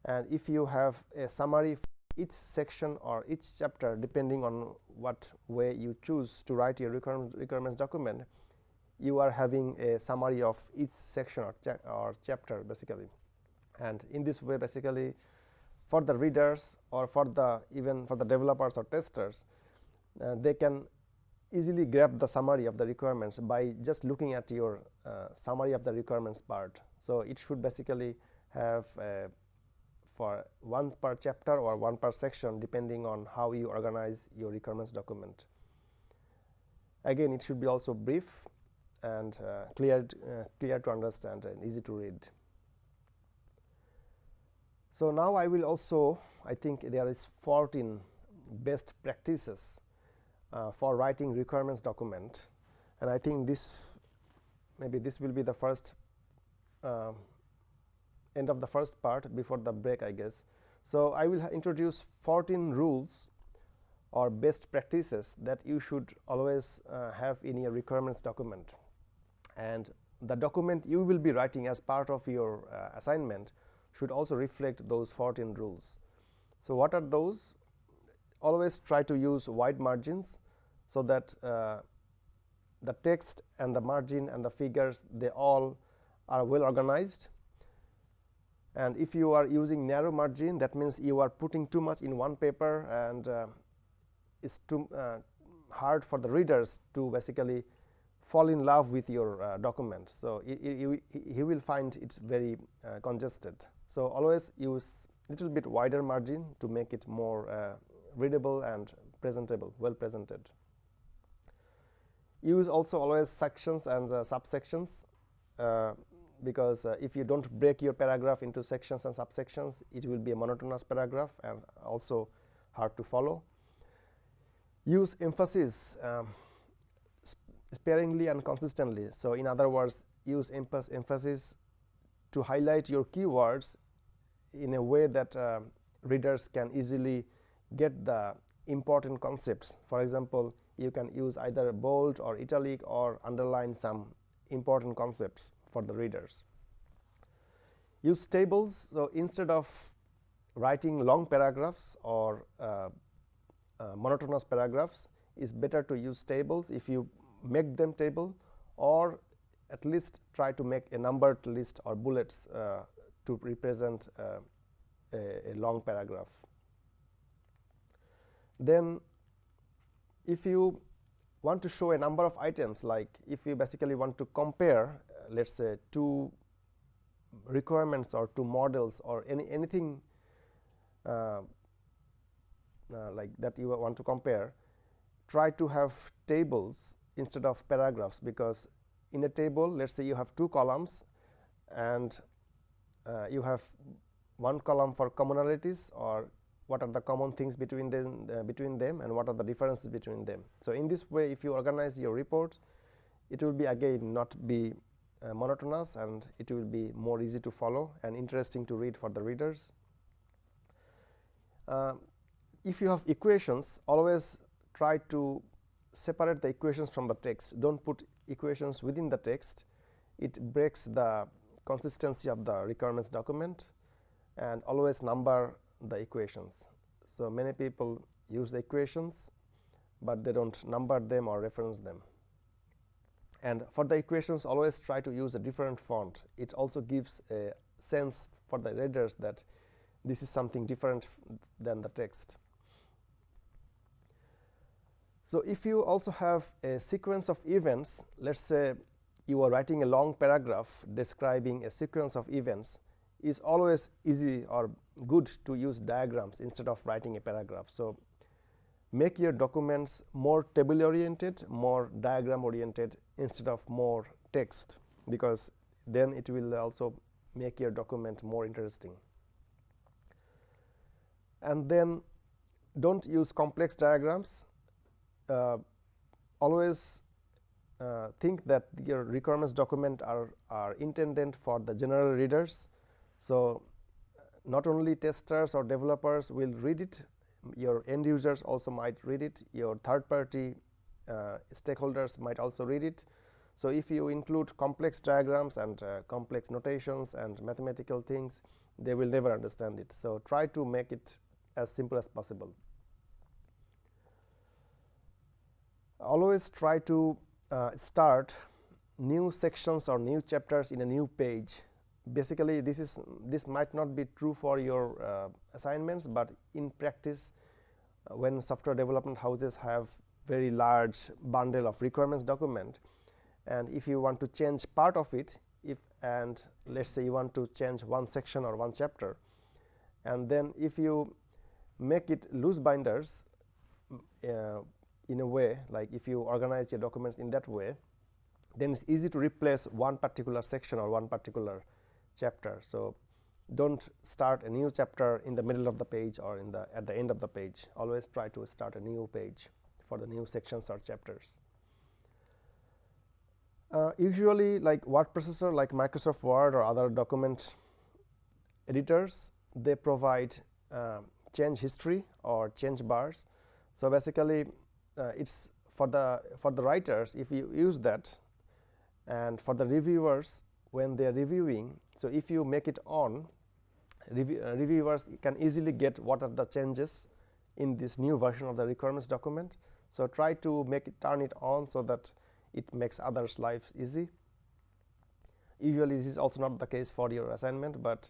and if you have a summary for each section or each chapter, depending on what way you choose to write your requirements document, you are having a summary of each section or chapter basically. And in this way, basically for the readers or for the even for the developers or testers, they can easily grab the summary of the requirements by just looking at your summary of the requirements part. So it should basically have for one per chapter or one per section, depending on how you organize your requirements document. Again, it should be also brief and clear to understand and easy to read. So now I will also, I think there is 14 best practices for writing requirements document, and I think this maybe this will be the first end of the first part before the break, I guess. So I will introduce 14 rules or best practices that you should always have in your requirements document, and the document you will be writing as part of your assignment should also reflect those 14 rules. So what are those? Always try to use wide margins so that the text and the margin and the figures, they all are well organized. And if you are using narrow margin, that means you are putting too much in one paper, and it's too hard for the readers to basically fall in love with your document. So he will find it's very congested. So always use little bit wider margin to make it more readable and presentable, well presented. Use also always sections and subsections, because if you don't break your paragraph into sections and subsections, it will be a monotonous paragraph and also hard to follow. Use emphasis sparingly and consistently. So in other words, use emphasis to highlight your keywords in a way that readers can easily get the important concepts. For example, you can use either bold or italic or underline some important concepts for the readers. Use tables. So instead of writing long paragraphs or monotonous paragraphs, it's better to use tables. If you make them table, or at least try to make a numbered list or bullets to represent a long paragraph. Then if you want to show a number of items, like if you basically want to compare let's say two requirements or two models or anything like that you want to compare, try to have tables instead of paragraphs, because in a table, let's say you have two columns and you have one column for commonalities, or what are the common things between them and what are the differences between them. So in this way, if you organize your reports, it will be again not be monotonous, and it will be more easy to follow and interesting to read for the readers. If you have equations, always try to separate the equations from the text. Don't put equations within the text. It breaks the consistency of the requirements document, and always number the equations. So many people use the equations, but they don't number them or reference them. And for the equations, always try to use a different font. It also gives a sense for the readers that this is something different than the text. So if you also have a sequence of events, let's say you are writing a long paragraph describing a sequence of events, is always easy or good to use diagrams instead of writing a paragraph. So make your documents more table oriented, more diagram oriented instead of more text, because then it will also make your document more interesting. And then don't use complex diagrams. Always think that your requirements document are intended for the general readers. So not only testers or developers will read it, your end users also might read it, your third party stakeholders might also read it. So if you include complex diagrams and complex notations and mathematical things, they will never understand it. So try to make it as simple as possible. Always try to start new sections or new chapters in a new page. Basically, this might not be true for your assignments, but in practice, when software development houses have very large bundle of requirements document, and if you want to change part of it, and let's say you want to change one section or one chapter, and then if you make it loose binders in a way, like if you organize your documents in that way, then it's easy to replace one particular section or one particular chapter. So don't start a new chapter in the middle of the page or at the end of the page. Always try to start a new page for the new sections or chapters. Usually, like word processor like Microsoft Word or other document editors, they provide change history or change bars. So basically it's for the writers, if you use that, and for the reviewers when they are reviewing, so if you make it on, reviewers can easily get what are the changes in this new version of the requirements document. So try to turn it on so that it makes others' lives easy. Usually this is also not the case for your assignment, but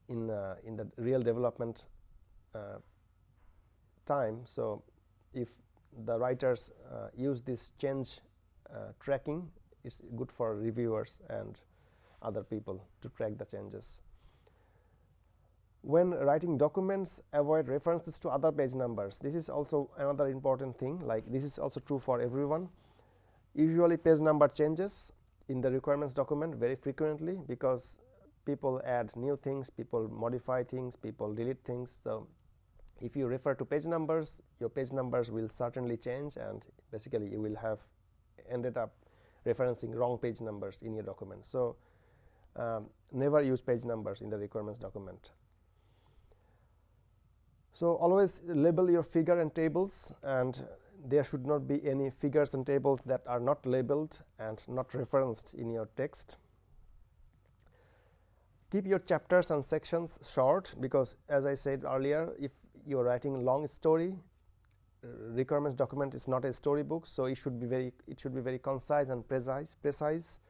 in the real development time, so if the writers use this change tracking, it's good for reviewers and other people to track the changes. When writing documents, avoid references to other page numbers. This is also another important thing, like this is also true for everyone. Usually page number changes in the requirements document very frequently because people add new things, people modify things, people delete things. So if you refer to page numbers, your page numbers will certainly change, and basically you will have ended up referencing wrong page numbers in your document. So never use page numbers in the requirements document. So always label your figure and tables, and there should not be any figures and tables that are not labeled and not referenced in your text. Keep your chapters and sections short, because as I said earlier, if you are writing a long story, requirements document is not a storybook, so it should be very concise and precise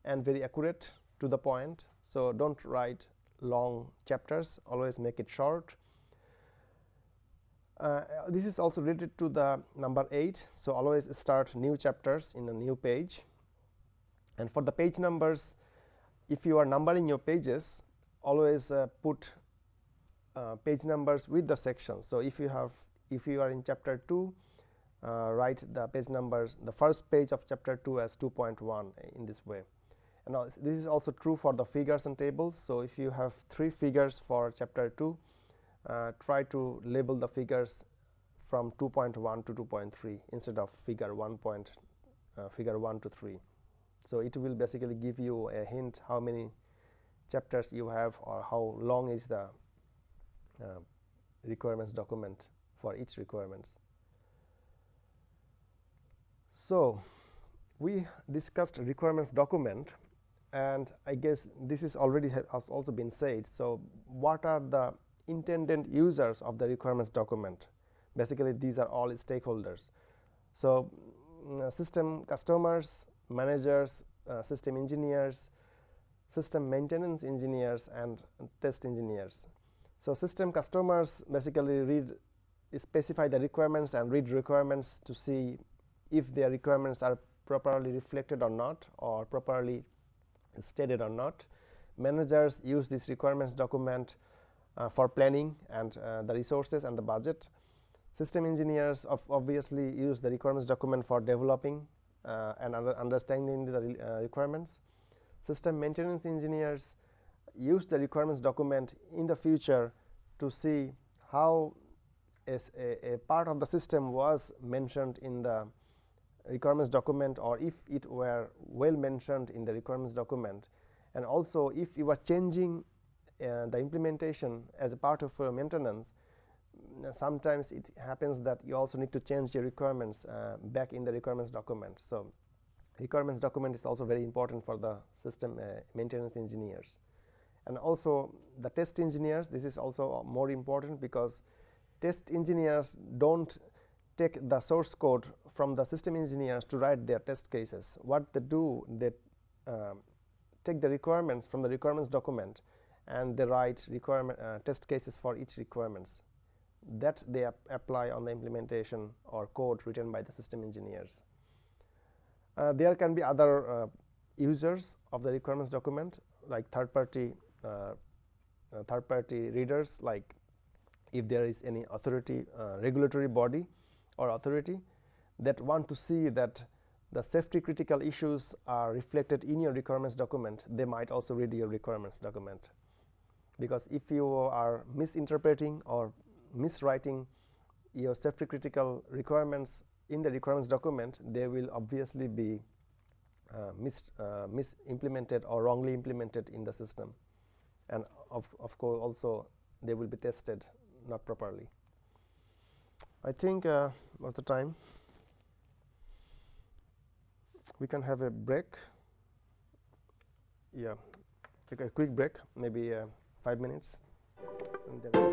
and very accurate to the point. So don't write long chapters, always make it short. This is also related to the number 8, so always start new chapters in a new page. And for the page numbers, if you are numbering your pages, always put page numbers with the sections. So if you are in chapter 2, write the page numbers, the first page of chapter 2 as 2.1 in this way. And this is also true for the figures and tables. So if you have 3 figures for chapter 2, try to label the figures from 2.1 to 2.3 instead of figure 1 to 3. So it will basically give you a hint how many chapters you have or how long is the requirements document for each requirements. So we discussed requirements document, and I guess this is already has also been said. So what are the intended users of the requirements document? Basically these are all stakeholders. So system customers, managers, system engineers, system maintenance engineers, and test engineers. So system customers basically specify the requirements and read requirements to see if their requirements are properly reflected or not, or properly stated or not. Managers use this requirements document for planning and the resources and the budget. System engineers obviously use the requirements document for developing and understanding the requirements. System maintenance engineers use the requirements document in the future to see how a part of the system was mentioned in the requirements document, or if it were well mentioned in the requirements document. And also if you are changing the implementation as a part of maintenance, sometimes it happens that you also need to change your requirements back in the requirements document. So requirements document is also very important for the system maintenance engineers. And also the test engineers, this is also more important, because test engineers don't take the source code from the system engineers to write their test cases. What they do, they take the requirements from the requirements document and they write test cases for each requirements that they apply on the implementation or code written by the system engineers. There can be other users of the requirements document, like third-party readers, like if there is any authority, regulatory body or authority that want to see that the safety critical issues are reflected in your requirements document, they might also read your requirements document. Because if you are misinterpreting or miswriting your safety critical requirements in the requirements document, they will obviously be misimplemented or wrongly implemented in the system. and of course also they will be tested not properly. I think was the time. We can have a break. Yeah, take a quick break, maybe 5 minutes, and then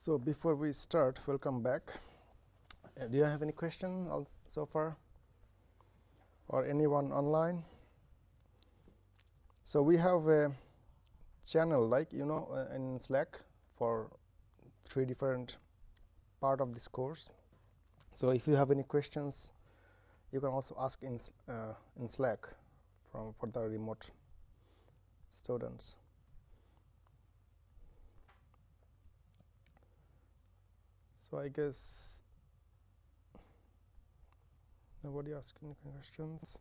So before we start, welcome back. Do you have any questions so far? Or anyone online? So we have a channel, like, you know, in Slack for 3 different part of this course. So if you have any questions, you can also ask in Slack for the remote students. So I guess nobody asking any questions.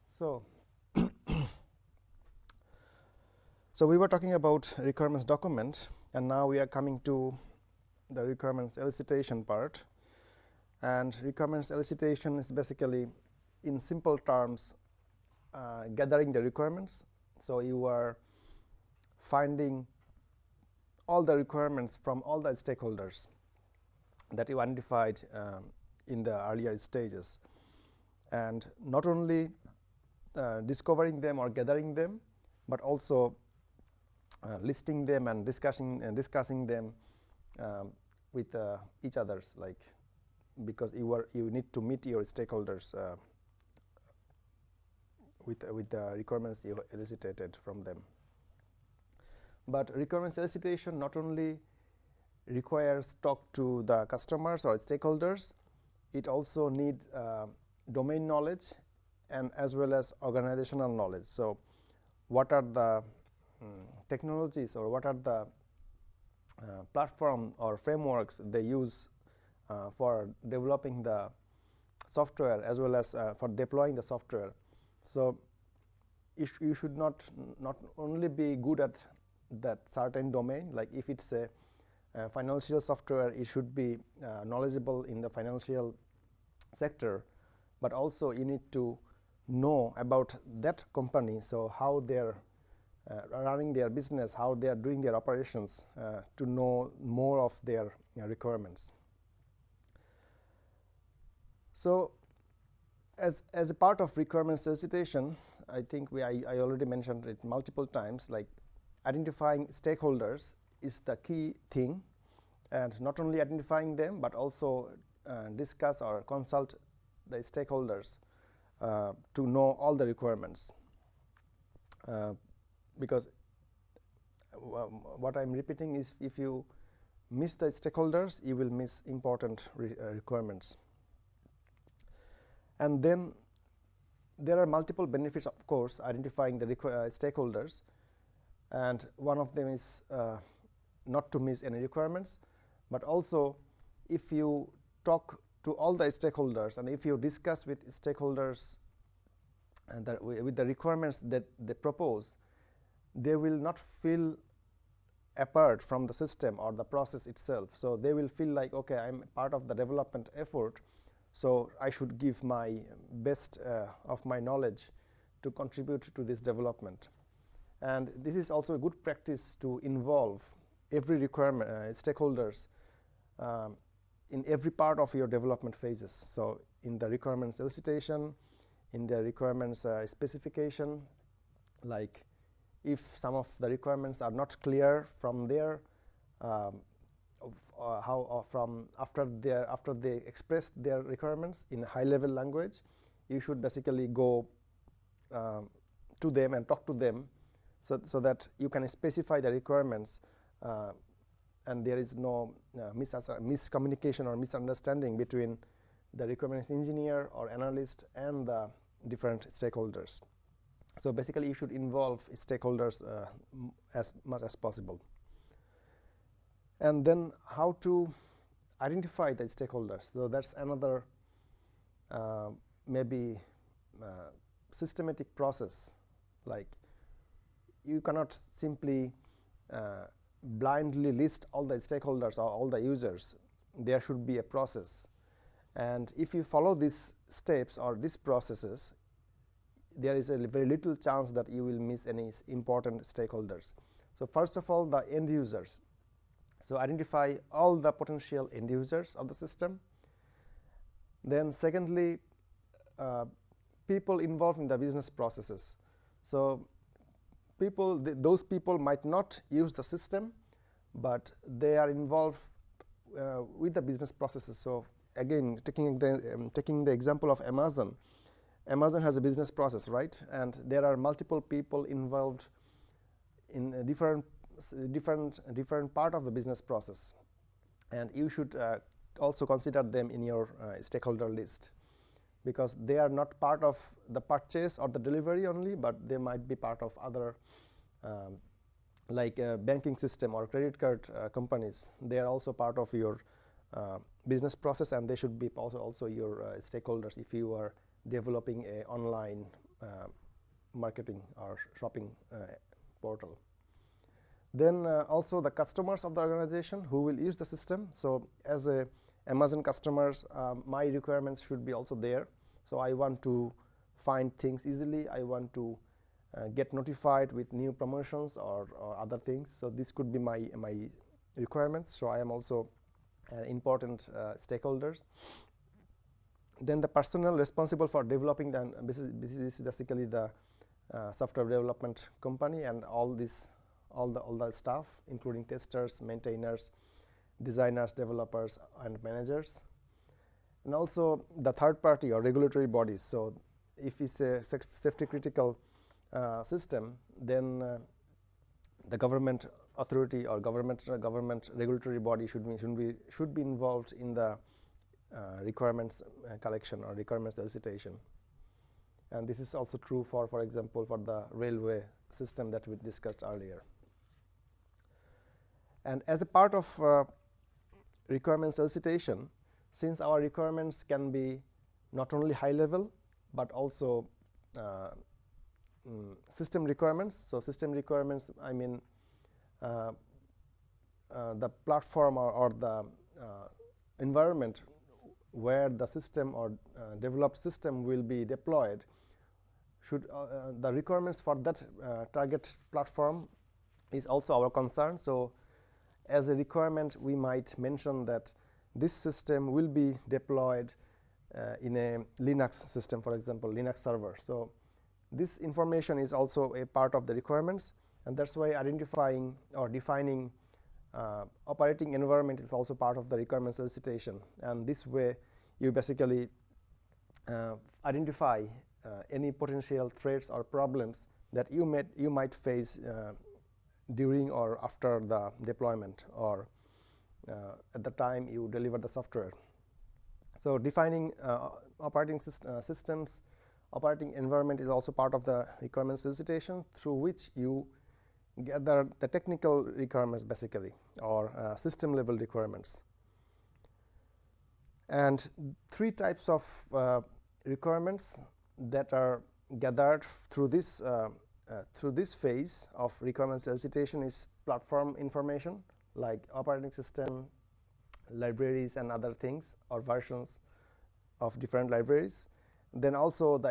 So, so we were talking about requirements document, and now we are coming to the requirements elicitation part. And requirements elicitation is basically, in simple terms, gathering the requirements. So you are finding all the requirements from all the stakeholders that you identified in the earlier stages, and not only discovering them or gathering them, but also listing them and discussing them with each others, like, because you need to meet your stakeholders with the requirements you elicited from them. But requirements elicitation not only requires talk to the customers or stakeholders, it also needs domain knowledge and as well as organizational knowledge. So what are the technologies, or what are the platform or frameworks they use for developing the software, as well as for deploying the software. So you should not only be good at that certain domain, like if it's a financial software, you should be knowledgeable in the financial sector, but also you need to know about that company, so how they're running their business, how they are doing their operations, to know more of their requirements. So as a part of requirements elicitation, I think I already mentioned it multiple times, like identifying stakeholders is the key thing, and not only identifying them, but also discuss or consult the stakeholders to know all the requirements. Because what I'm repeating is, if you miss the stakeholders, you will miss important requirements. And then there are multiple benefits, of course, identifying the stakeholders, and one of them is not to miss any requirements, but also if you talk to all the stakeholders and if you discuss with stakeholders and with the requirements that they propose, they will not feel apart from the system or the process itself. So they will feel like, okay, I'm part of the development effort, so I should give my best of my knowledge to contribute to this development. And this is also a good practice to involve every requirement stakeholders in every part of your development phases. So in the requirements elicitation, in the requirements specification, like if some of the requirements are not clear from there, after they express their requirements in high level language, you should basically go to them and talk to them, so that you can specify the requirements and there is no miscommunication or misunderstanding between the requirements engineer or analyst and the different stakeholders. So basically you should involve stakeholders as much as possible. And then how to identify the stakeholders. So that's another maybe systematic process. Like you cannot simply blindly list all the stakeholders or all the users. There should be a process. And if you follow these steps or these processes, there is a very little chance that you will miss any important stakeholders. So first of all, the end users. So identify all the potential end users of the system. Then secondly, people involved in the business processes. So those people might not use the system, but they are involved with the business processes. So again, taking the example of Amazon. Amazon has a business process, right? And there are multiple people involved in a different part of the business process, and you should also consider them in your stakeholder list, because they are not part of the purchase or the delivery only, but they might be part of other like a banking system or credit card companies. They are also part of your business process, and they should be also your stakeholders if you are developing a online marketing or shopping portal. Then also the customers of the organization who will use the system. So as a Amazon customers, my requirements should be also there. So I want to find things easily. I want to get notified with new promotions or other things. So this could be my requirements. So I am also important stakeholders. Then the personnel responsible for developing this is basically the software development company and all the staff, including testers, maintainers, designers, developers, and managers. And also the third party or regulatory bodies. So if it's a safety critical system, then the government authority or government regulatory body should be involved in the requirements collection or requirements elicitation. And this is also true for example, for the railway system that we discussed earlier. And as a part of requirements elicitation, since our requirements can be not only high level but also system requirements. So system requirements, I mean the platform or the environment where the system or developed system will be deployed. Should the requirements for that target platform is also our concern. So as a requirement, we might mention that this system will be deployed in a Linux system, for example, Linux server. So this information is also a part of the requirements, and that's why identifying or defining operating environment is also part of the requirements elicitation. And this way, you basically identify any potential threats or problems that you might face during or after the deployment or at the time you deliver the software. So defining operating systems, operating environment is also part of the requirements elicitation, through which you gather the technical requirements basically, or system level requirements. And three types of requirements that are gathered through this phase of requirements elicitation is platform information, like operating system, libraries, and other things, or versions of different libraries. Then also the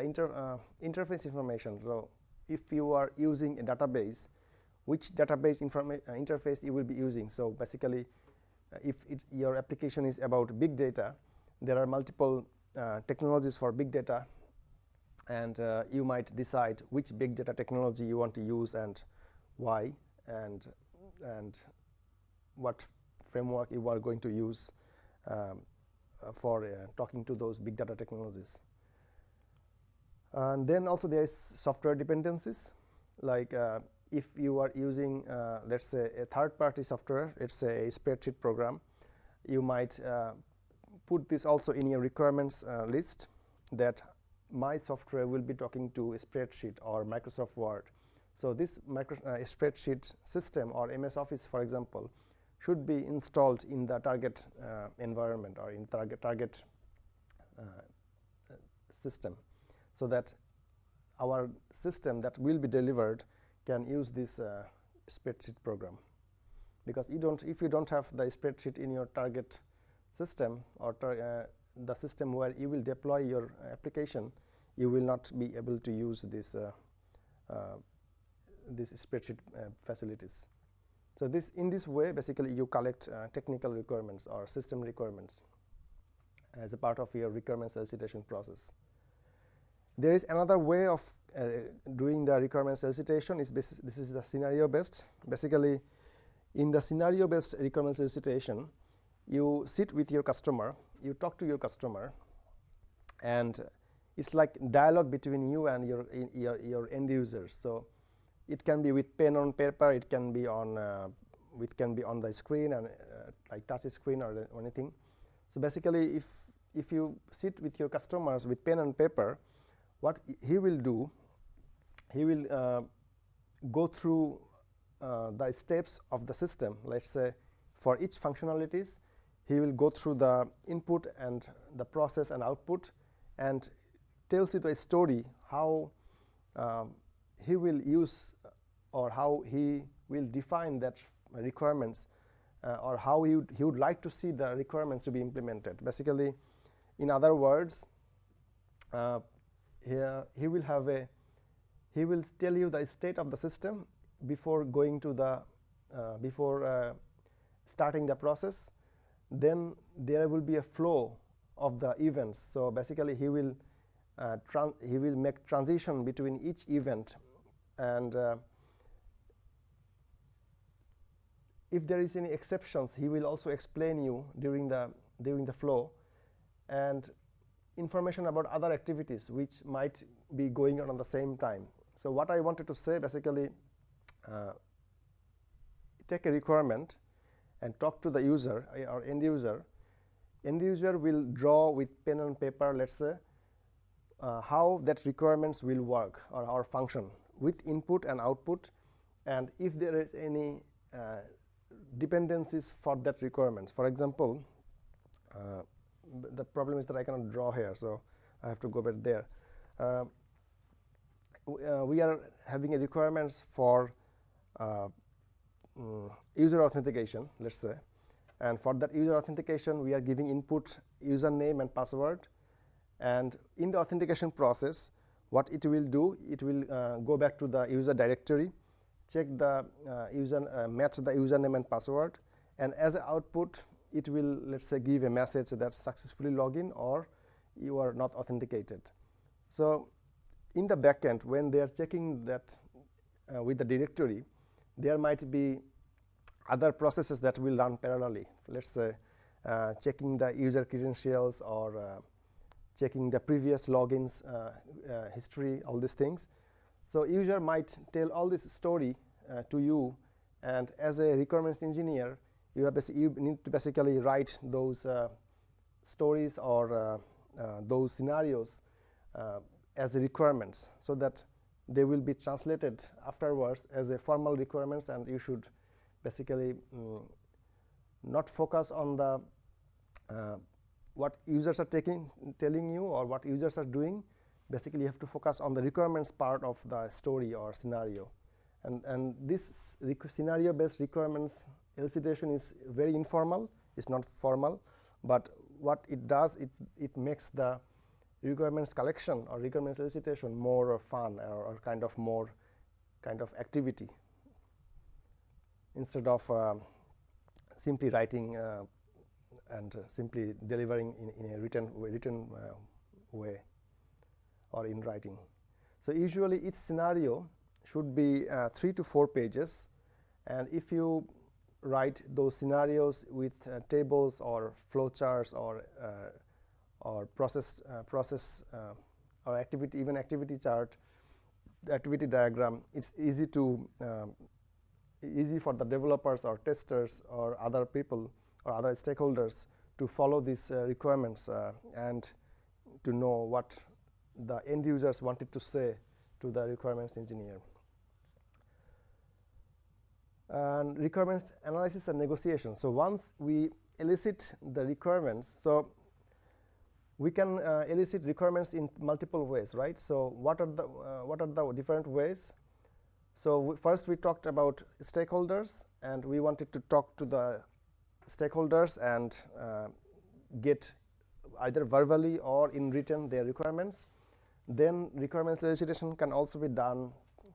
interface information. So if you are using a database, which database interface you will be using. So basically, if your application is about big data, there are multiple technologies for big data, and you might decide which big data technology you want to use and why, and what framework you are going to use for talking to those big data technologies. And then also there is software dependencies, like if you are using let's say a third-party software, let's say a spreadsheet program, you might put this also in your requirements list, that my software will be talking to a spreadsheet or Microsoft Word. So this spreadsheet system or MS Office, for example, should be installed in the target environment or in target system, so that our system that will be delivered can use this spreadsheet program. Because if you don't have the spreadsheet in your target system or the system where you will deploy your application, you will not be able to use this spreadsheet facilities. So in this way, basically, you collect technical requirements or system requirements as a part of your requirements elicitation process. There is another way of doing the requirements elicitation. This is the scenario based. Basically, in the scenario based requirements elicitation, you sit with your customer, you talk to your customer, and it's like dialogue between you and your end users. So it can be with pen on paper, it can be on the screen and like touch screen or anything. So basically, if you sit with your customers with pen and paper, what he will do, he will go through the steps of the system. Let's say for each functionalities, he will go through the input and the process and output, and tells you the story how he will use or how he will define that requirements or how he would like to see the requirements to be implemented. Basically, in other words, here he will tell you the state of the system before going to the starting the process. Then there will be a flow of the events. So basically, he will make transition between each event, and if there is any exceptions, he will also explain you during the flow, and information about other activities which might be going on the same time. So what I wanted to say, basically, take a requirement and talk to the user or end user. End user will draw with pen and paper, let's say, how that requirements will work or function with input and output, and if there is any dependencies for that requirements. For example, the problem is that I cannot draw here, so I have to go back there. We are having a requirements for user authentication, let's say, and for that user authentication, we are giving input username and password. And in the authentication process, what it will do, it will go back to the user directory, check the match the username and password, and as an output, it will, let's say, give a message that successfully login or you are not authenticated. So in the backend, when they are checking that with the directory, there might be other processes that will run parallelly. Let's say checking the user credentials or checking the previous logins history, all these things. So user might tell all this story to you, and as a requirements engineer, you need to basically write those stories or those scenarios as requirements, so that they will be translated afterwards as a formal requirements, and you should basically not focus on the what users are telling you or what users are doing. Basically, you have to focus on the requirements part of the story or scenario. And this scenario-based requirements elicitation is very informal. It's not formal, but what it does, it makes the requirements collection or requirements elicitation more fun or more activity, instead of simply writing and simply delivering in a written way or in writing. So usually each scenario should be 3 to 4 pages, and if you write those scenarios with tables or flowcharts or process or activity chart, activity diagram, it's easy for the developers or testers or other people or other stakeholders to follow these requirements and to know what the end users wanted to say to the requirements engineer. And requirements analysis and negotiation. So once we elicit the requirements, so we can elicit requirements in multiple ways, right? So what are the different ways? So first we talked about stakeholders, and we wanted to talk to the stakeholders and get either verbally or in written their requirements. Then requirements elicitation can also be done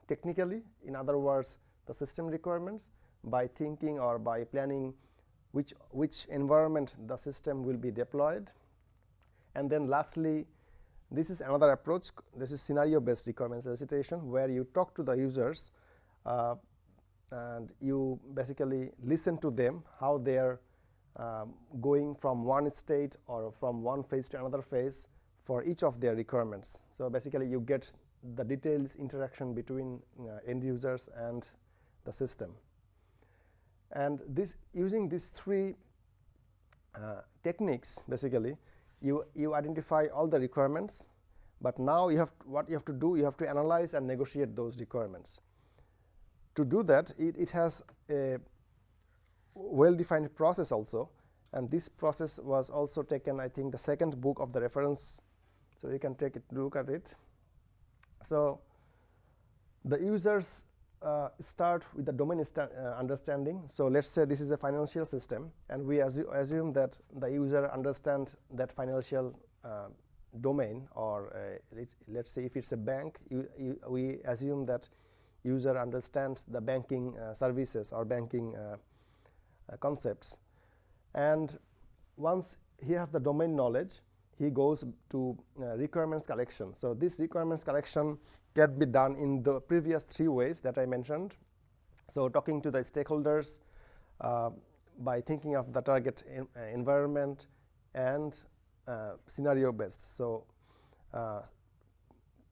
technically. In other words, the system requirements by thinking or by planning which environment the system will be deployed. And then lastly, This is another approach. This is scenario-based requirements elicitation, where you talk to the users and you basically listen to them, how they are going from one state or from one phase to another phase for each of their requirements. So basically you get the detailed interaction between end users and the system. And this, using these three techniques, basically you identify all the requirements, but now you have what you have to do, you have to analyze and negotiate those requirements. To do that, it has a well-defined process also, and this process was also taken, I think, the second book of the reference, so you can take a look at it. So the users start with the domain understanding. So let's say this is a financial system, and we assume that the user understands that financial domain, or let's say if it's a bank, we assume that user understands the banking services or banking concepts. And once he has the domain knowledge, he goes to requirements collection. So this requirements collection can be done in the previous three ways that I mentioned. So talking to the stakeholders by thinking of the target environment, and scenario based. So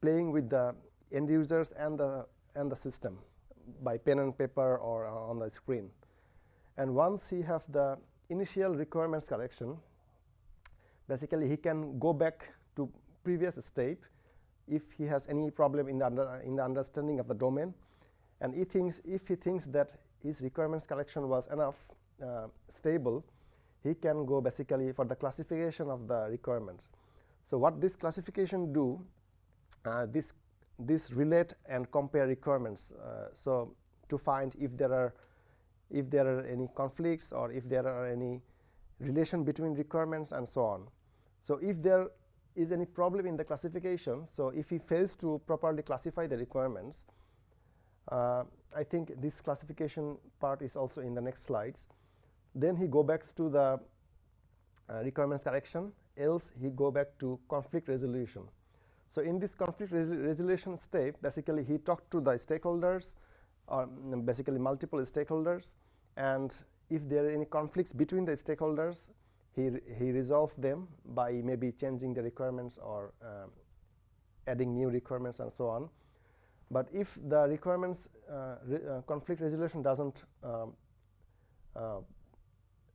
playing with the end users and the system by pen and paper or on the screen. And once he have the initial requirements collection, basically he can go back to previous step if he has any problem in the understanding of the domain, and if he thinks that his requirements collection was enough stable, he can go basically for the classification of the requirements. So what this classification do, this relate and compare requirements, so to find if there are any conflicts or if there are any relation between requirements and so on. So if there is any problem in the classification, so if he fails to properly classify the requirements, I think this classification part is also in the next slides. Then he go back to the requirements collection, else he go back to conflict resolution. So in this conflict resolution step, basically he talked to the stakeholders, or basically multiple stakeholders, and if there are any conflicts between the stakeholders, he resolved them by maybe changing the requirements or adding new requirements and so on. But if the requirements conflict resolution doesn't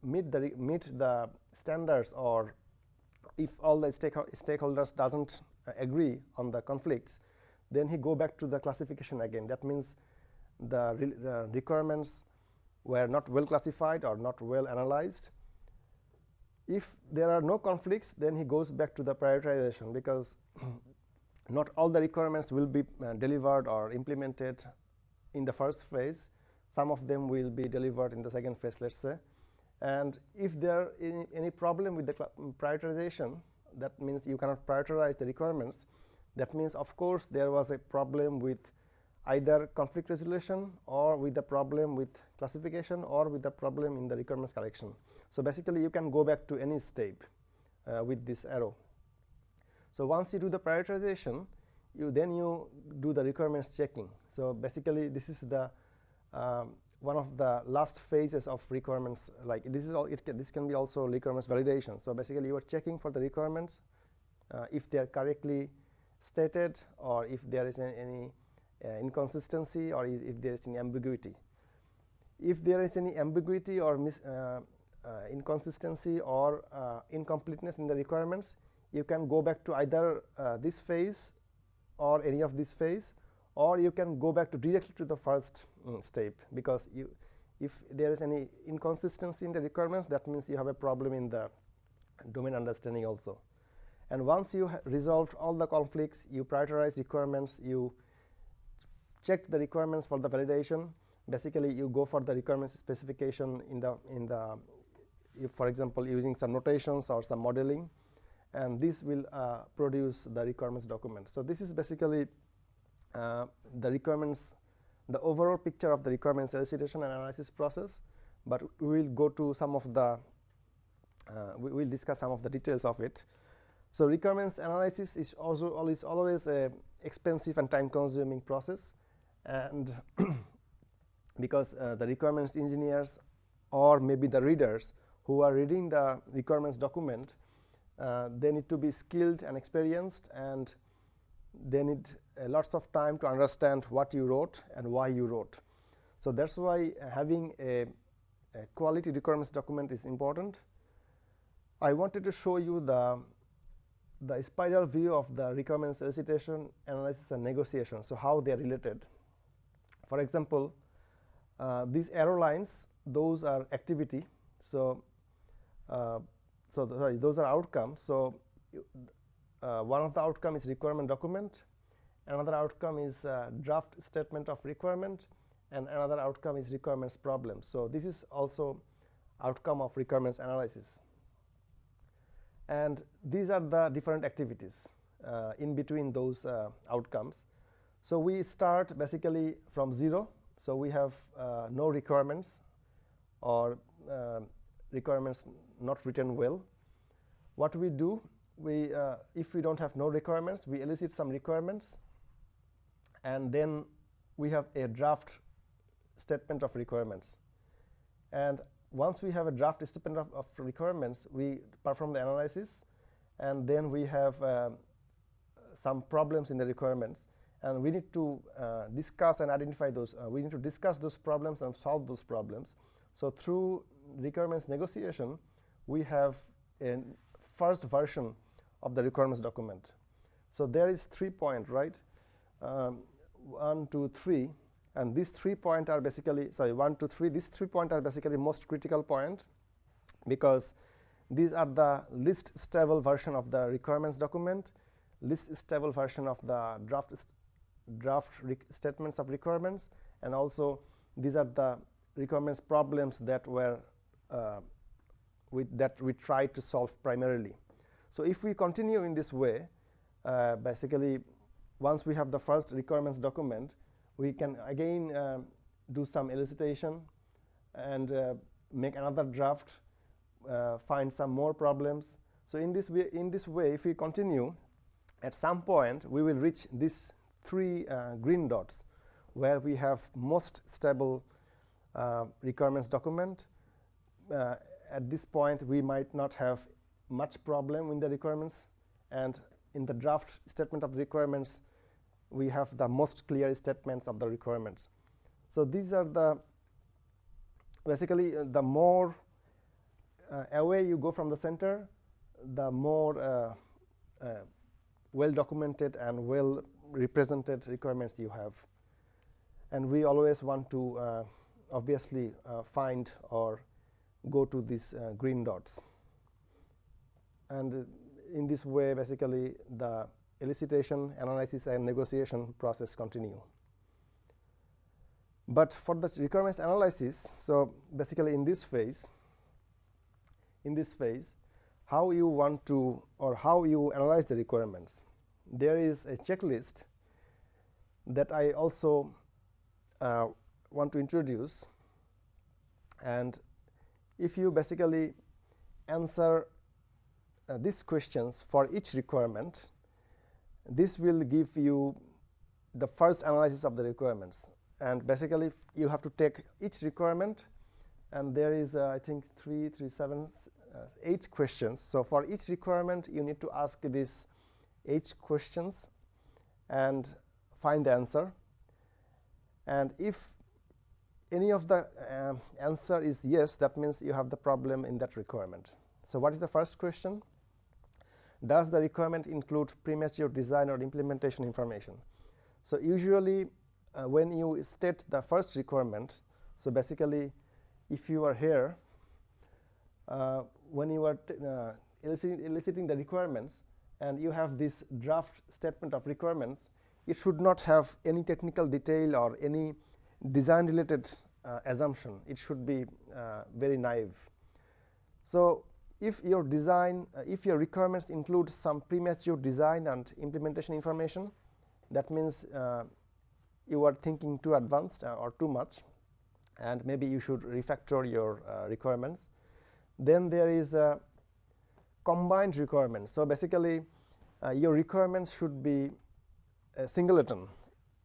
meet the standards, or if all the stakeholders doesn't agree on the conflicts, then he go back to the classification again. That means the requirements were not well classified or not well analyzed. If there are no conflicts, then he goes back to the prioritization, because not all the requirements will be delivered or implemented in the first phase. Some of them will be delivered in the second phase, let's say. And if there is any problem with the prioritization, that means you cannot prioritize the requirements. That means, of course, there was a problem with either conflict resolution, or with the problem with classification, or with the problem in the requirements collection. So basically you can go back to any step with this arrow. So once you do the prioritization, you do the requirements checking. So basically this is the one of the last phases of requirements. Like this is all. This can be also requirements validation. So basically you are checking for the requirements if they are correctly stated, or if there is any inconsistency, or if there is any ambiguity. If there is any ambiguity or inconsistency or incompleteness in the requirements, you can go back to either this phase or any of this phase, or you can go back to directly to the first step, because if there is any inconsistency in the requirements, that means you have a problem in the domain understanding also. And once you resolved all the conflicts, you prioritize requirements, you check the requirements for the validation. Basically you go for the requirements specification for example using some notations or some modeling, and this will produce the requirements document. So this is basically the requirements, the overall picture of the requirements elicitation and analysis process. But we will go to some of the we will discuss some of the details of it. So requirements analysis is always a expensive and time-consuming process, and because the requirements engineers or maybe the readers who are reading the requirements document, they need to be skilled and experienced, and they need lots of time to understand what you wrote and why you wrote. So that's why having a quality requirements document is important. I wanted to show you the spiral view of the requirements elicitation, analysis, and negotiation, so how they are related. For example, these arrow lines, those are activity. So, those are outcomes. So, one of the outcome is requirement document, another outcome is draft statement of requirement, and another outcome is requirements problem. So, this is also outcome of requirements analysis. And these are the different activities in between those outcomes. So, we start basically from 0. So, we have no requirements or requirements not written well. What we do, if we don't have no requirements, we elicit some requirements, and then we have a draft statement of requirements. And once we have a draft statement of requirements, we perform the analysis, and then we have some problems in the requirements, and we need to discuss and identify those. We need to discuss those problems and solve those problems. So through requirements negotiation, we have a first version of the requirements document. So there is 3 points, right? 1, 2, 3. And these 3 points are basically, 1, 2, 3. These 3 points are basically most critical point, because these are the least stable version of the requirements document, least stable version of the draft statements of requirements, and also these are the requirements problems that were that we tried to solve primarily. So if we continue in this way, basically, once we have the first requirements document, we can again do some elicitation and make another draft, find some more problems. So in this way, if we continue, at some point we will reach these 3 green dots, where we have most stable requirements document. At this point, we might not have much problem in the requirements, and in the draft statement of requirements, we have the most clear statements of the requirements. So these are the basically the more away you go from the center, the more well documented and well represented requirements you have. And we always want to obviously find or go to these green dots. And in this way, basically, the elicitation, analysis, and negotiation process continue. But for the requirements analysis, so basically in this phase, how you want to, or how you analyze the requirements, there is a checklist that I also want to introduce. And if you basically answer these questions for each requirement, this will give you the first analysis of the requirements. And basically, you have to take each requirement, and there is I think 3, 7, 8 questions. So for each requirement, you need to ask these 8 questions and find the answer. And if any of the answer is yes, that means you have the problem in that requirement. So what is the first question? Does the requirement include premature design or implementation information? So usually when you state the first requirement, so basically if you are here, when you are eliciting the requirements and you have this draft statement of requirements, it should not have any technical detail or any design related assumption. It should be very naive. So if your design, if your requirements include some premature design and implementation information, that means you are thinking too advanced or too much, and maybe you should refactor your requirements. Then there is combined requirements. So basically, your requirements should be a singleton.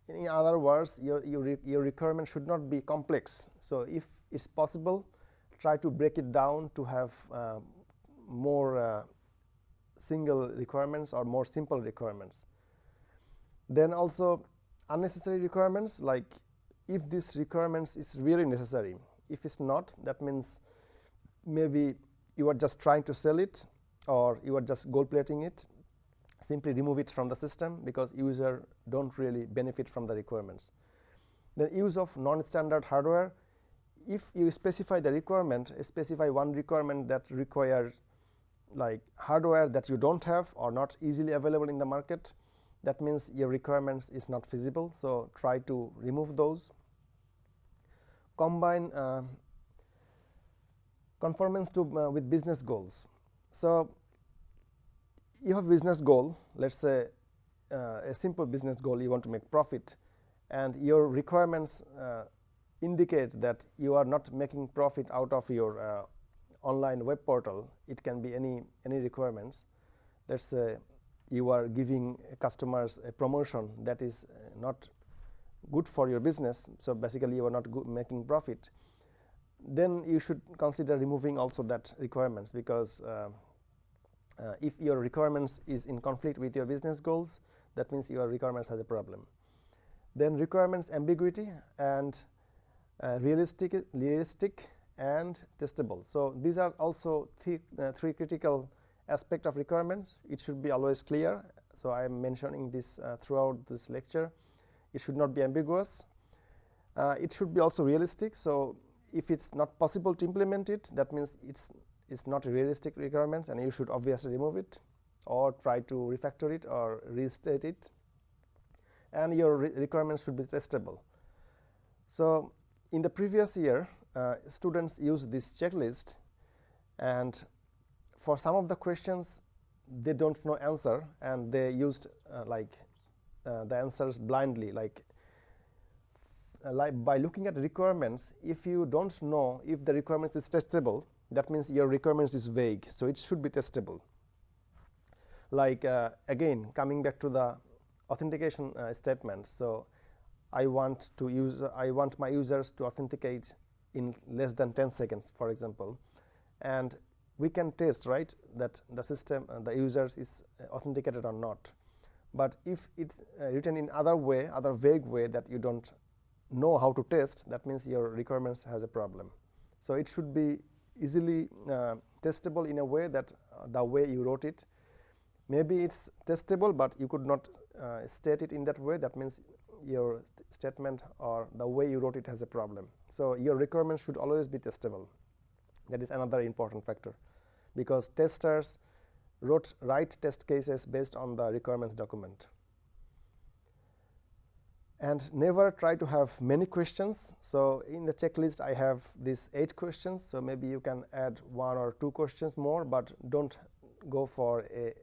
In other words, your requirement should not be complex. So if it's possible, try to break it down to have more single requirements or more simple requirements. Then also unnecessary requirements, like if this requirements is really necessary. If it's not, that means maybe you are just trying to sell it or you are just gold plating it. Simply remove it from the system because user don't really benefit from the requirements. The use of non-standard hardware. If you specify the requirement, specify one requirement that requires like hardware that you don't have or not easily available in the market, that means your requirements is not feasible. So try to remove those. Combine conformance to with business goals. So you have business goal, let's say a simple business goal, you want to make profit, and your requirements indicate that you are not making profit out of your online web portal. It can be any requirements. Let's say you are giving customers a promotion that is not good for your business, so basically you are not making profit. Then you should consider removing also that requirements, because if your requirements is in conflict with your business goals, that means your requirements has a problem. Then requirements ambiguity and realistic and testable. So these are also three critical aspects of requirements. It should be always clear. So I am mentioning this throughout this lecture. It should not be ambiguous. It should be also realistic. So if it's not possible to implement it, that means it's not a realistic requirements, and you should obviously remove it or try to refactor it or restate it. And your requirements should be testable. So in the previous year, students used this checklist, and for some of the questions they don't know answer, and they used the answers blindly, like by looking at the requirements. If you don't know if the requirements is testable, that means your requirements is vague, so it should be testable. Like again, coming back to the authentication statement. So I want my users to authenticate in less than 10 seconds, for example, and we can test, right, that the system, the users is authenticated or not. But if it's written in other vague way that you don't know how to test, that means your requirements has a problem. So it should be easily testable in a way that the way you wrote it, maybe it's testable, but you could not state it in that way. That means your statement or the way you wrote it has a problem. So your requirements should always be testable. That is another important factor, because testers write test cases based on the requirements document. And never try to have many questions. So in the checklist I have these 8 questions, so maybe you can add 1 or 2 questions more, but don't go for a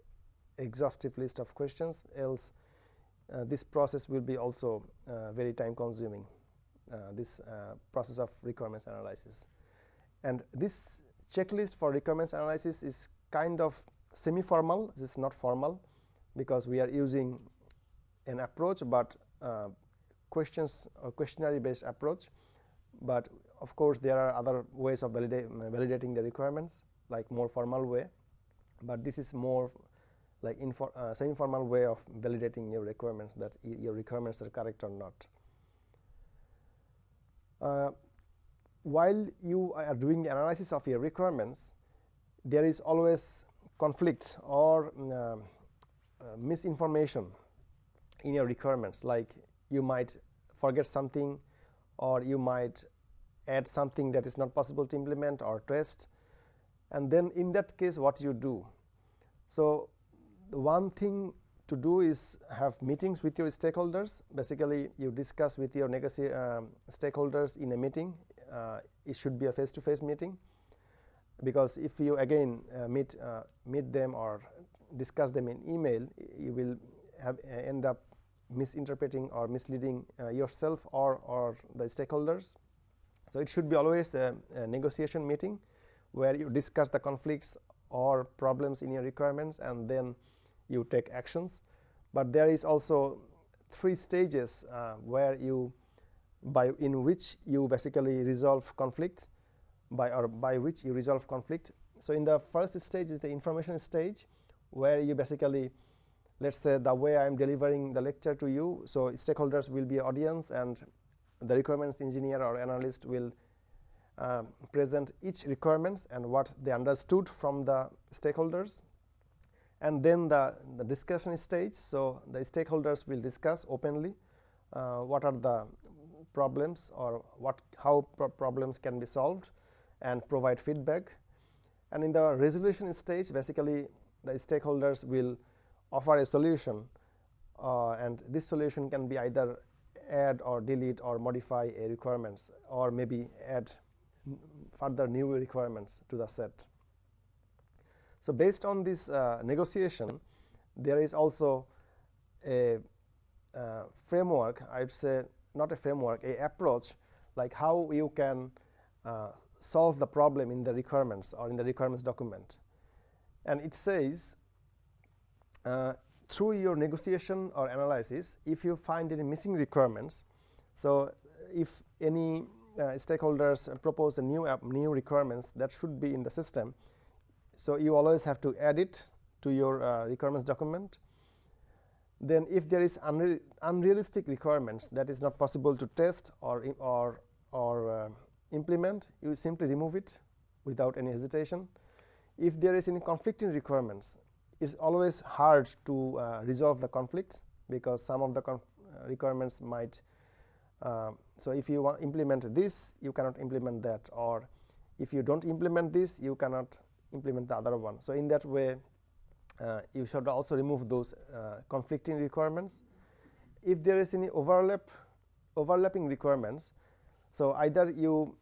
exhaustive list of questions, else this process will be also very time consuming, this process of requirements analysis. And this checklist for requirements analysis is kind of semi-formal. This is not formal, because we are using an approach, but questions or questionnaire based approach. But of course there are other ways of validating the requirements, like more formal way, but this is more like semi-formal way of validating your requirements, that your requirements are correct or not. While you are doing the analysis of your requirements, there is always conflict or misinformation in your requirements. Like you might forget something, or you might add something that is not possible to implement or test. And then in that case, what you do? So the one thing to do is have meetings with your stakeholders. Basically, you discuss with your stakeholders in a meeting. It should be a face-to-face meeting, because if you again meet them or discuss them in email, you will end up misinterpreting or misleading yourself or the stakeholders. So it should be always a negotiation meeting where you discuss the conflicts or problems in your requirements, and then you take actions. But there is also 3 stages where in which you basically resolve conflicts, by which you resolve conflict. So in the first stage is the information stage, where you basically, let's say the way I am delivering the lecture to you, so stakeholders will be audience, and the requirements engineer or analyst will present each requirements and what they understood from the stakeholders. And then the discussion stage, so the stakeholders will discuss openly what are the problems, or how problems can be solved, and provide feedback. And in the resolution stage, basically the stakeholders will offer a solution, and this solution can be either add or delete or modify a requirements, or maybe add further new requirements to the set. So based on this negotiation, there is also a framework, I'd say not a framework, a approach, like how you can solve the problem in the requirements or in the requirements document. And it says, through your negotiation or analysis, if you find any missing requirements, so if any stakeholders propose a new requirements that should be in the system, so you always have to add it to your requirements document. Then if there is unrealistic requirements that is not possible to test or implement, you simply remove it without any hesitation. If there is any conflicting requirements, it's always hard to resolve the conflicts, because some of the requirements might, so if you implement this, you cannot implement that, or if you don't implement this, you cannot implement the other one. So in that way, you should also remove those conflicting requirements. If there is any overlapping requirements, so either you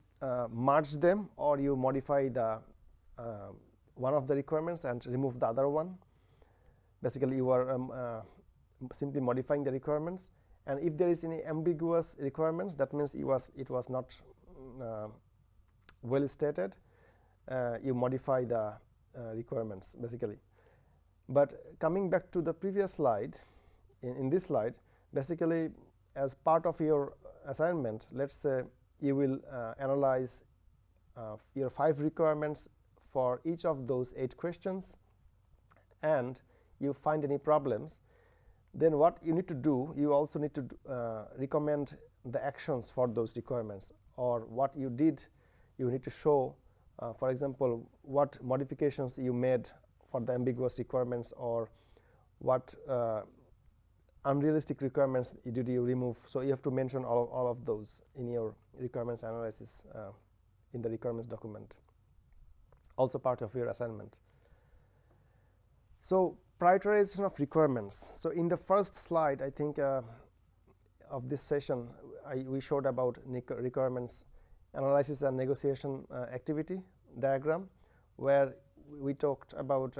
merge them, or you modify the one of the requirements and remove the other one. Basically, you are simply modifying the requirements. And if there is any ambiguous requirements, that means it was not well stated, you modify the requirements basically. But coming back to the previous slide, in this slide, basically as part of your assignment, let's say you will analyze your 5 requirements for each of those 8 questions, and you find any problems. Then what you need to do, you also need to recommend the actions for those requirements, or what you did, you need to show, for example, what modifications you made for the ambiguous requirements, or what unrealistic requirements did you remove. So you have to mention all of those in your requirements analysis in the requirements document, also part of your assignment. So prioritization of requirements. So in the first slide, I think of this session, we showed about requirements analysis and negotiation activity diagram, where we talked about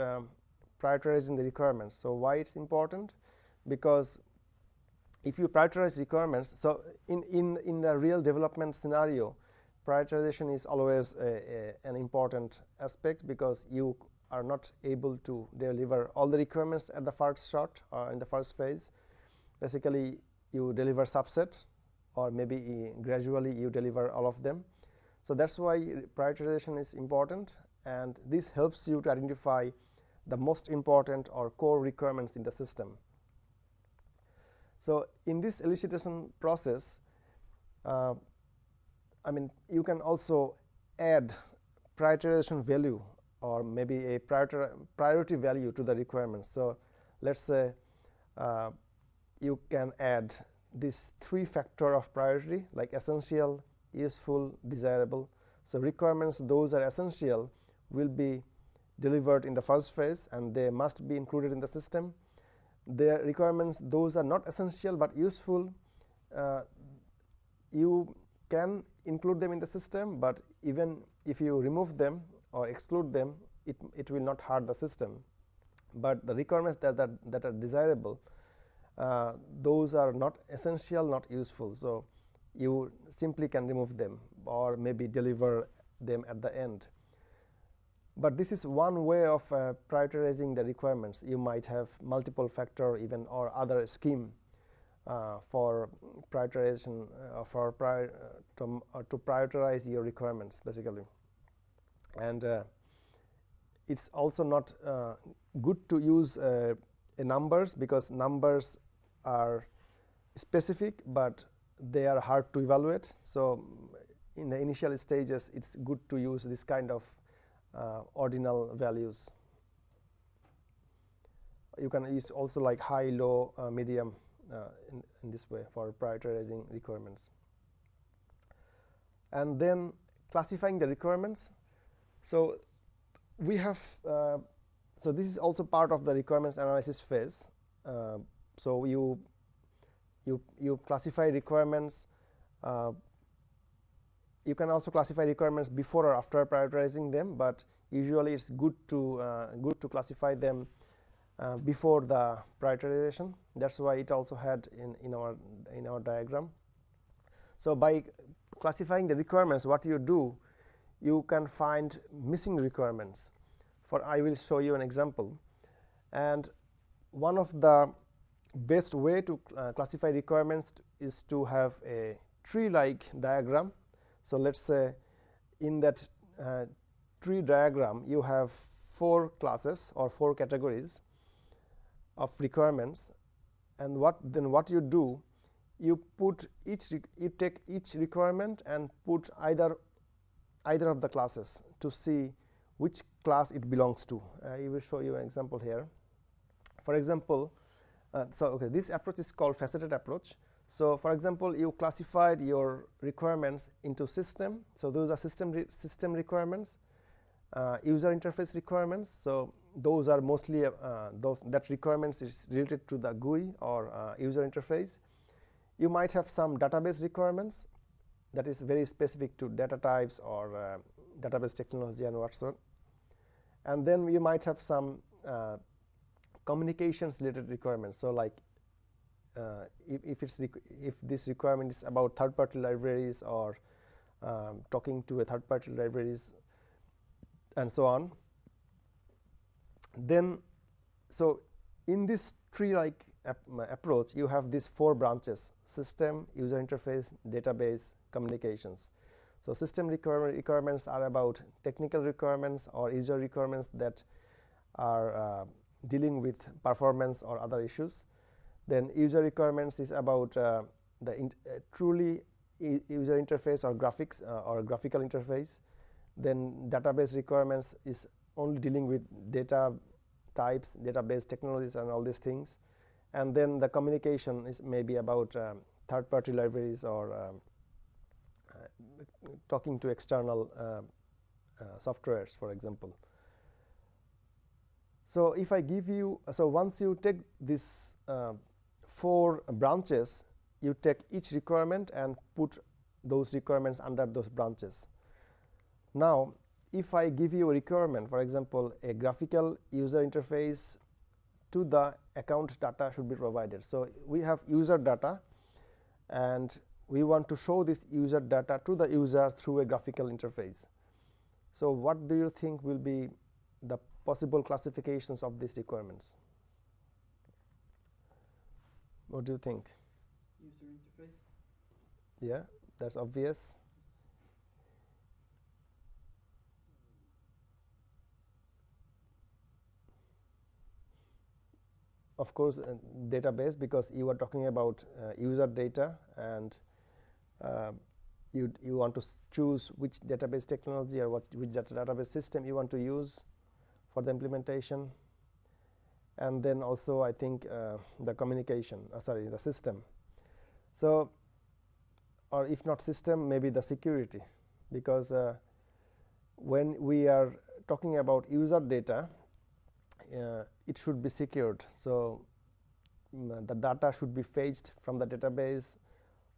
prioritizing the requirements. So why it's important? Because if you prioritize requirements, so in the real development scenario, prioritization is always an important aspect, because you are not able to deliver all the requirements at the first shot or in the first phase. Basically, you deliver subset, or maybe gradually you deliver all of them. So that's why prioritization is important, and this helps you to identify the most important or core requirements in the system. So in this elicitation process, you can also add prioritization value, or maybe a priority value to the requirements. So let's say you can add this 3 factor of priority, like essential, useful, desirable. So requirements, those are essential, will be delivered in the first phase, and they must be included in the system. The requirements, those are not essential but useful, you can include them in the system, but even if you remove them or exclude them, it will not hurt the system. But the requirements that are desirable, those are not essential, not useful, so you simply can remove them, or maybe deliver them at the end. But this is one way of prioritizing the requirements. You might have multiple factor even or other scheme for prioritization to prioritize your requirements basically. And it's also not good to use numbers, because numbers are specific but they are hard to evaluate. So in the initial stages it's good to use this kind of ordinal values. You can use also like high, low, medium in this way for prioritizing requirements. And then classifying the requirements. So we have so this is also part of the requirements analysis phase. So you classify requirements. You can also classify requirements before or after prioritizing them, but usually it's good to classify them before the prioritization. That's why it also had in our diagram. So by classifying the requirements, what you do, you can find missing requirements. I will show you an example. And one of the best way to classify requirements is to have a tree-like diagram. So let's say in that tree diagram you have 4 classes or 4 categories of requirements, and what you do, you take each requirement and put either of the classes to see which class it belongs to. I will show you an example here. For example, this approach is called faceted approach. So for example, you classified your requirements into system. So those are system requirements, user interface requirements. So those are mostly that requirements is related to the GUI or user interface. You might have some database requirements that is very specific to data types or database technology and whatsoever. And then you might have some communications related requirements. So like if this requirement is about third-party libraries or talking to a third-party libraries and so on. Then so in this tree-like approach, you have these 4 branches: system, user interface, database, communications. So system requirements are about technical requirements or user requirements that are dealing with performance or other issues. Then user requirements is about truly user interface or graphics or graphical interface. Then database requirements is only dealing with data types, database technologies and all these things. And then the communication is maybe about third-party libraries or talking to external softwares, for example. So if I give you, so once you take these 4 branches, you take each requirement and put those requirements under those branches. Now if I give you a requirement, for example, a graphical user interface to the account data should be provided. So we have user data and we want to show this user data to the user through a graphical interface. So what do you think will be the possible classifications of these requirements? What do you think? User interface. Yeah, that's obvious. Of course, database, because you are talking about user data, and you want to choose which database technology or which database system you want to use for the implementation. And then also I think the communication, the system. So, or if not system, maybe the security, because when we are talking about user data, it should be secured. So the data should be fetched from the database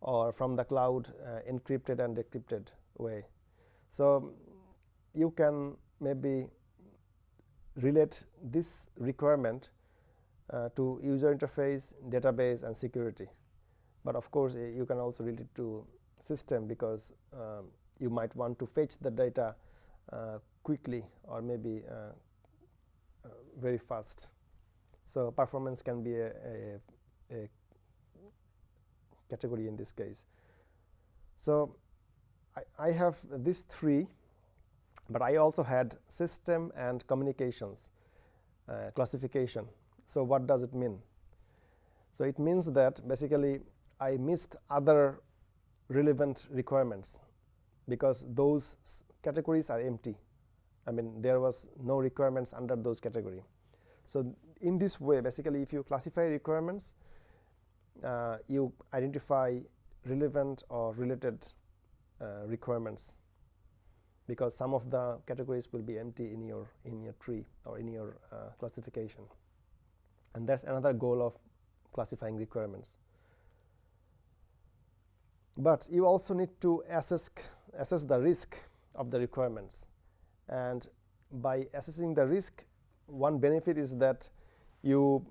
or from the cloud, encrypted and decrypted way. So you can maybe relate this requirement to user interface, database and security. But of course you can also relate it to system, because you might want to fetch the data quickly or maybe very fast. So performance can be a category in this case. So I have these three, but I also had system and communications classification. So what does it mean? So it means that basically I missed other relevant requirements because those categories are empty. I mean, there was no requirements under those categories. So in this way, basically, if you classify requirements, you identify relevant or related requirements, because some of the categories will be empty in your tree or in your classification. And that's another goal of classifying requirements. But you also need to assess the risk of the requirements. And by assessing the risk, one benefit is that you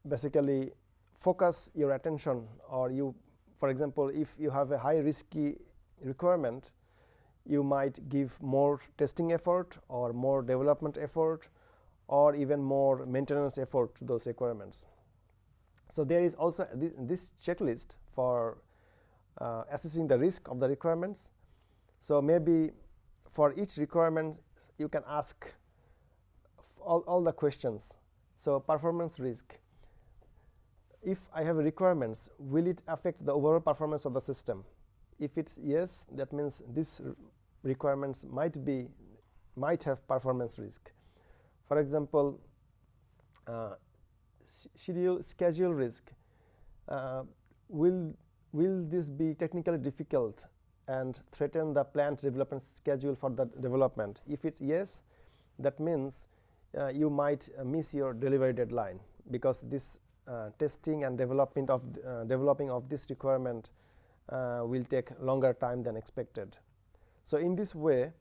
basically focus your attention, or you, for example, if you have a high risky requirement, you might give more testing effort or more development effort or even more maintenance effort to those requirements. So there is also this checklist for assessing the risk of the requirements. So maybe for each requirement you can ask all the questions. So performance risk, if I have requirements, will it affect the overall performance of the system? If it's yes, that means these requirements might have performance risk. For example, schedule risk, will this be technically difficult and threaten the plant development schedule for the development? If it's yes, that means you might miss your delivery deadline, because this testing and developing of this requirement will take longer time than expected. So in this way,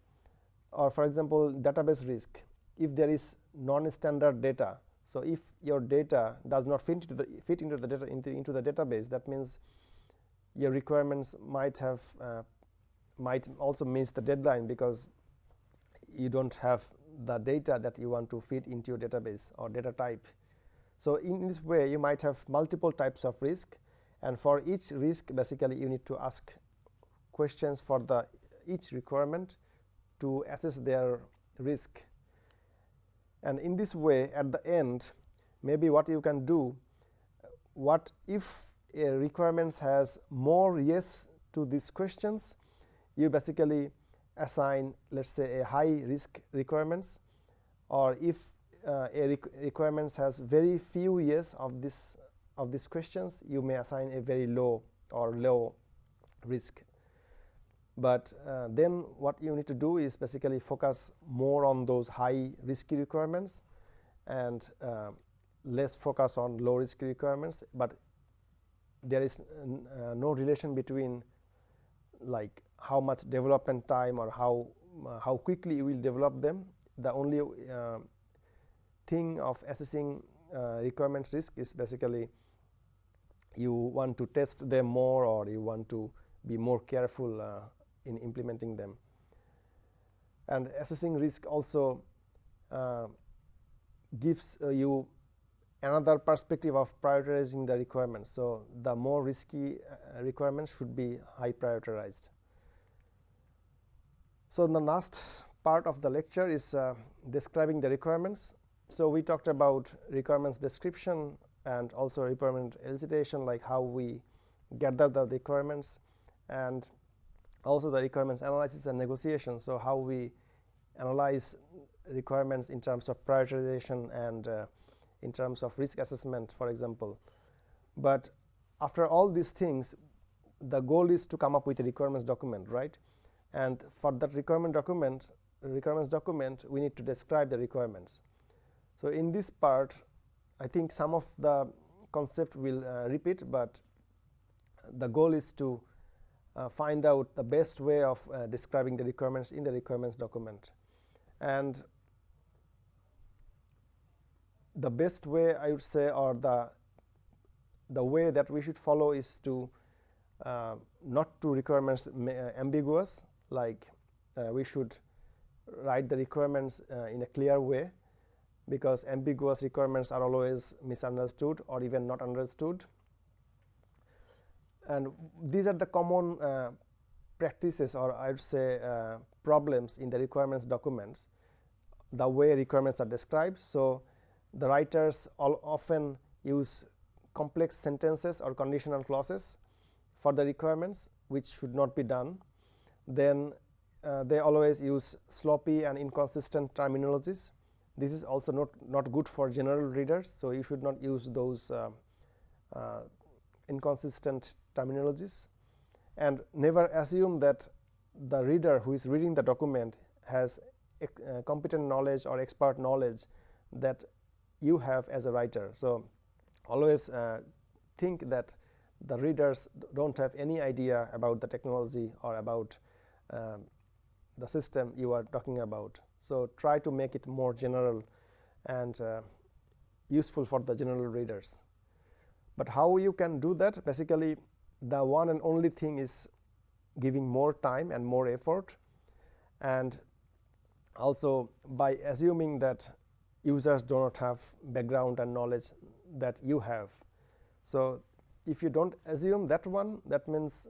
or for example, database risk, if there is non-standard data, so if your data does not fit into the database, that means your requirements might also miss the deadline because you don't have the data that you want to fit into your database or data type. So in this way, you might have multiple types of risk, and for each risk, basically you need to ask questions for each requirement to assess their risk. And in this way, at the end, maybe what you can do, what if a requirement has more yes to these questions, you basically assign, let's say, a high risk requirements, or if a requirement has very few yes of these questions, you may assign a very low or low risk. But then what you need to do is basically focus more on those high risky requirements and less focus on low risky requirements. But there is no relation between like how much development time or how quickly you will develop them. The only thing of assessing requirements risk is basically you want to test them more, or you want to be more careful in implementing them. And assessing risk also gives you another perspective of prioritizing the requirements. So the more risky requirements should be high prioritized. So the last part of the lecture is describing the requirements. So we talked about requirements description and also requirement elicitation, like how we gather the requirements, and also the requirements analysis and negotiation. So how we analyze requirements in terms of prioritization and in terms of risk assessment, for example. But after all these things, the goal is to come up with a requirements document, right? And for that requirements document, we need to describe the requirements. So in this part, I think some of the concept will repeat, but the goal is to find out the best way of describing the requirements in the requirements document. And the best way, I would say, or the way that we should follow is to not to requirements ambiguous, like we should write the requirements in a clear way, because ambiguous requirements are always misunderstood or even not understood. And these are the common practices, or I would say problems in the requirements documents, the way requirements are described. So the writers often use complex sentences or conditional clauses for the requirements, which should not be done. Then they always use sloppy and inconsistent terminologies. This is also not good for general readers, so you should not use those inconsistent terminologies. And never assume that the reader who is reading the document has competent knowledge or expert knowledge that you have as a writer. So always think that the readers don't have any idea about the technology or about the system you are talking about. So try to make it more general and useful for the general readers. But how you can do that? Basically, the one and only thing is giving more time and more effort, and also by assuming that users do not have background and knowledge that you have. So if you don't assume that one, that means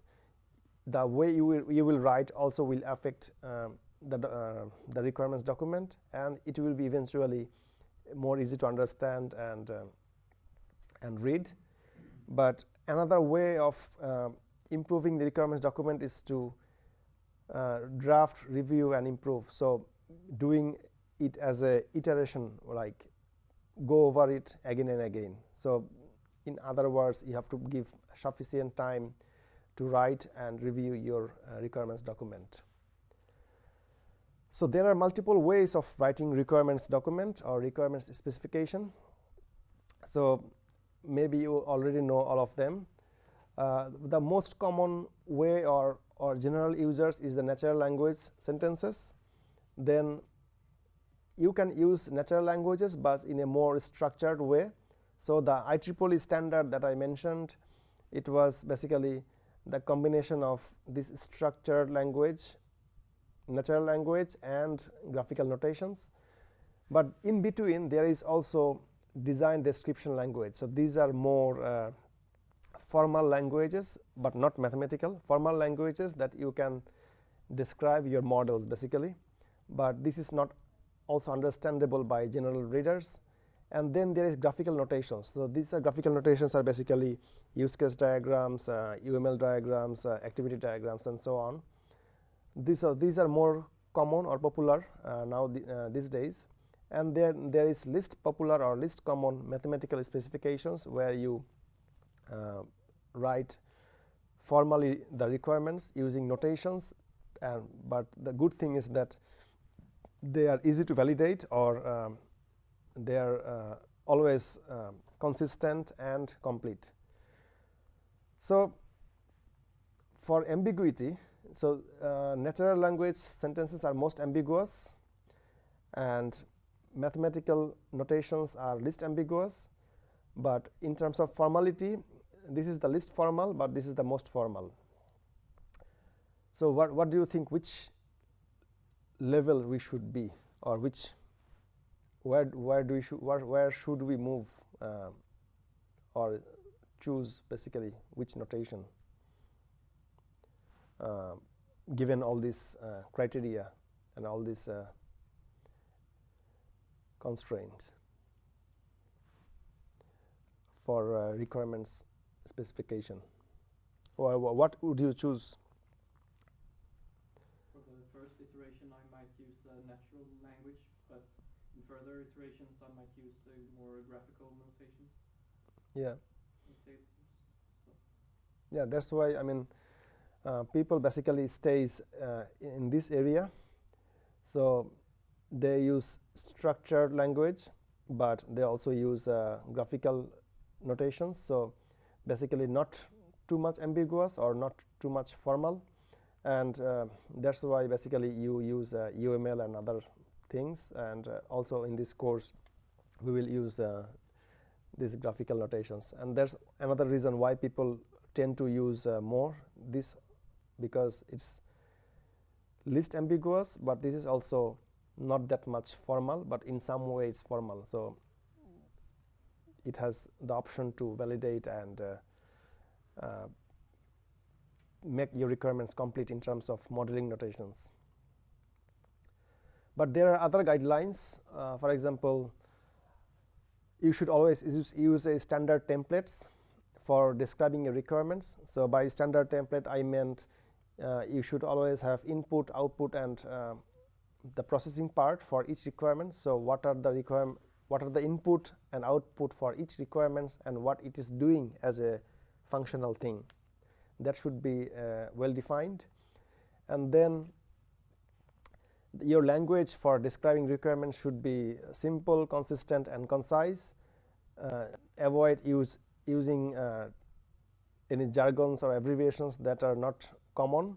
the way you will write also will affect the requirements document, and it will be eventually more easy to understand and read. But another way of improving the requirements document is to draft, review, and improve. So doing it as a iteration, like go over it again and again. So in other words, you have to give sufficient time to write and review your requirements document. So there are multiple ways of writing requirements document or requirements specification. So maybe you already know all of them. The most common way or general users is the natural language sentences. Then you can use natural languages, but in a more structured way. So the IEEE standard that I mentioned, it was basically the combination of this structured language, natural language, and graphical notations. But in between, there is also design description language. So these are more formal languages, but not mathematical. Formal languages that you can describe your models basically, but this is not also understandable by general readers. And then there is graphical notations. So these graphical notations are basically use case diagrams, UML diagrams, activity diagrams, and so on. These are more common or popular these days. And then there is least popular or least common mathematical specifications, where you write formally the requirements using notations. But the good thing is that they are easy to validate, or they are always consistent and complete. So for ambiguity, so natural language sentences are most ambiguous, and mathematical notations are least ambiguous. But in terms of formality, this is the least formal, but this is the most formal. So what do you think, which level we should be, or where should we move, or choose basically which notation, given all these criteria and all these constraints for requirements specification? Or what would you choose? For the first iteration, I might use the natural language, but in further iterations, I might use more graphical notations. Yeah. Yeah, that's why, I mean, people basically stays in this area. So they use structured language, but they also use graphical notations. So basically not too much ambiguous or not too much formal. And that's why basically you use UML and other things. And also in this course, we will use these graphical notations. And there's another reason why people tend to use more this, because it's least ambiguous, but this is also not that much formal, but in some way it's formal. So it has the option to validate and make your requirements complete in terms of modeling notations. But there are other guidelines. For example, you should always use a standard templates for describing your requirements. So by standard template, I meant you should always have input, output, and the processing part for each requirement. So what are the input and output for each requirements, and what it is doing as a functional thing. That should be well defined. And then your language for describing requirements should be simple, consistent, and concise. Avoid using any jargons or abbreviations that are not common.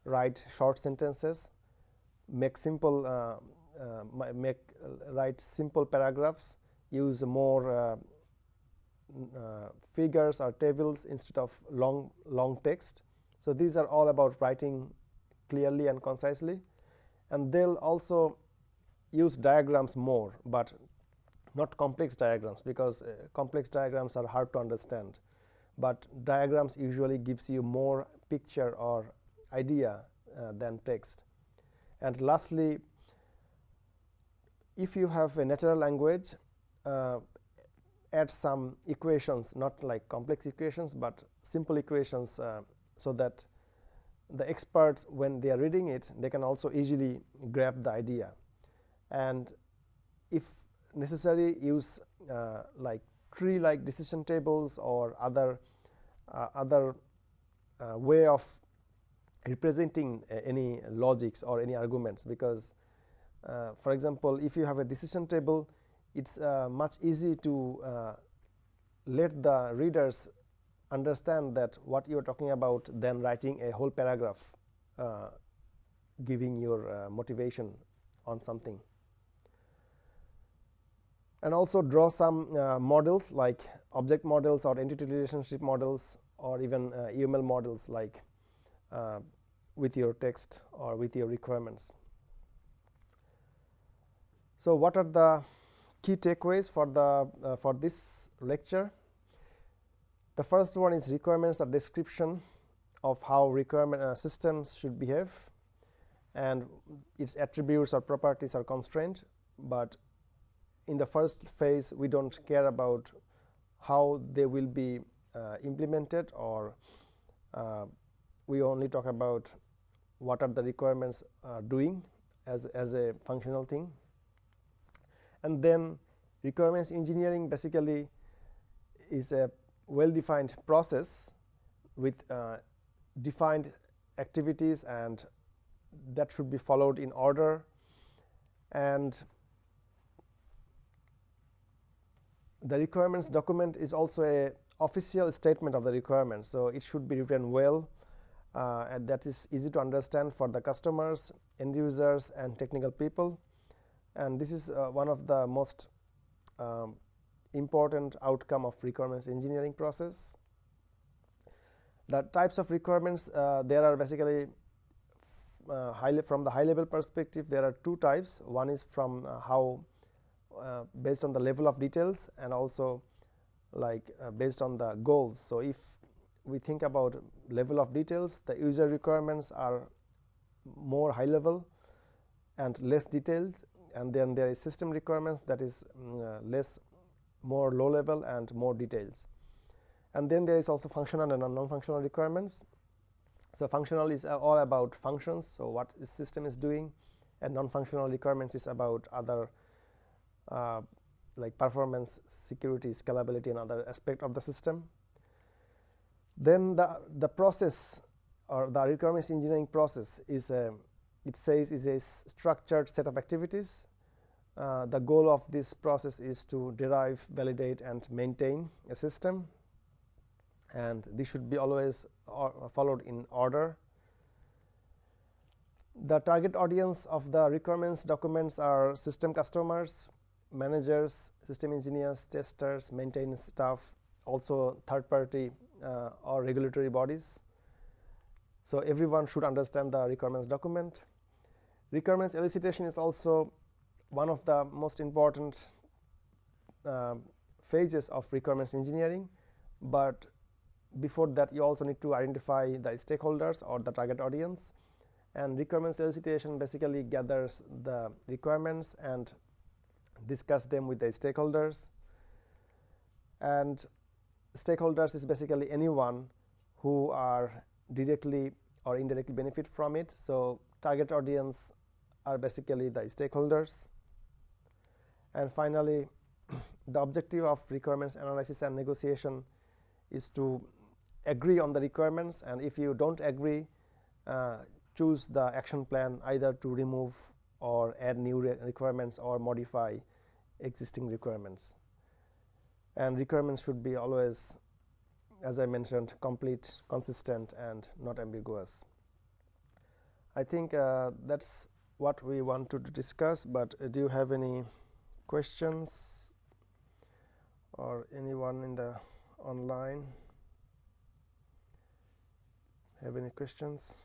Write short sentences. Write simple paragraphs. Use more figures or tables instead of long text. So these are all about writing clearly and concisely. And they'll also use diagrams more, but not complex diagrams, because complex diagrams are hard to understand. But diagrams usually gives you more picture or idea than text. And lastly, if you have a natural language, add some equations, not like complex equations, but simple equations, so that the experts, when they are reading it, they can also easily grab the idea. And if necessary, use like tree-like decision tables or other way of representing any logics or any arguments, because for example, if you have a decision table, it's much easy to let the readers understand that what you're talking about than writing a whole paragraph giving your motivation on something. And also draw some models like object models or entity relationship models, or even UML models, like with your text or with your requirements. So what are the key takeaways for this lecture? The first one is requirements are description of how requirement systems should behave, and its attributes or properties are constrained. But in the first phase, we don't care about how they will be implemented, or we only talk about what are the requirements doing as a functional thing. And then requirements engineering basically is a well-defined process with defined activities, and that should be followed in order. And the requirements document is also a official statement of the requirements, so it should be written well, and that is easy to understand for the customers, end users, and technical people. And this is one of the most important outcome of requirements engineering process. The types of requirements, there are basically from the high level perspective, there are two types. One is from how based on the level of details, and also like based on the goals. So if we think about level of details, the user requirements are more high level and less detailed, and then there is system requirements that is more low level and more details. And then there is also functional and non-functional requirements. So functional is all about functions, so what the system is doing, and non-functional requirements is about other like performance, security, scalability, and other aspect of the system. Then the process, or the requirements engineering process, is it says is a structured set of activities. The goal of this process is to derive, validate, and maintain a system, and this should be always followed in order. The target audience of the requirements documents are system customers, managers, system engineers, testers, maintenance staff, also third-party or regulatory bodies. So everyone should understand the requirements document. Requirements elicitation is also one of the most important phases of requirements engineering, but before that you also need to identify the stakeholders or the target audience, and requirements elicitation basically gathers the requirements and discuss them with the stakeholders. And stakeholders is basically anyone who are directly or indirectly benefit from it. So target audience are basically the stakeholders. And finally, the objective of requirements analysis and negotiation is to agree on the requirements, and if you don't agree, choose the action plan either to remove or add new requirements or modify existing requirements. And requirements should be always, as I mentioned, complete, consistent, and not ambiguous. I think that's what we want to discuss, but do you have any questions, or anyone in the online have any questions?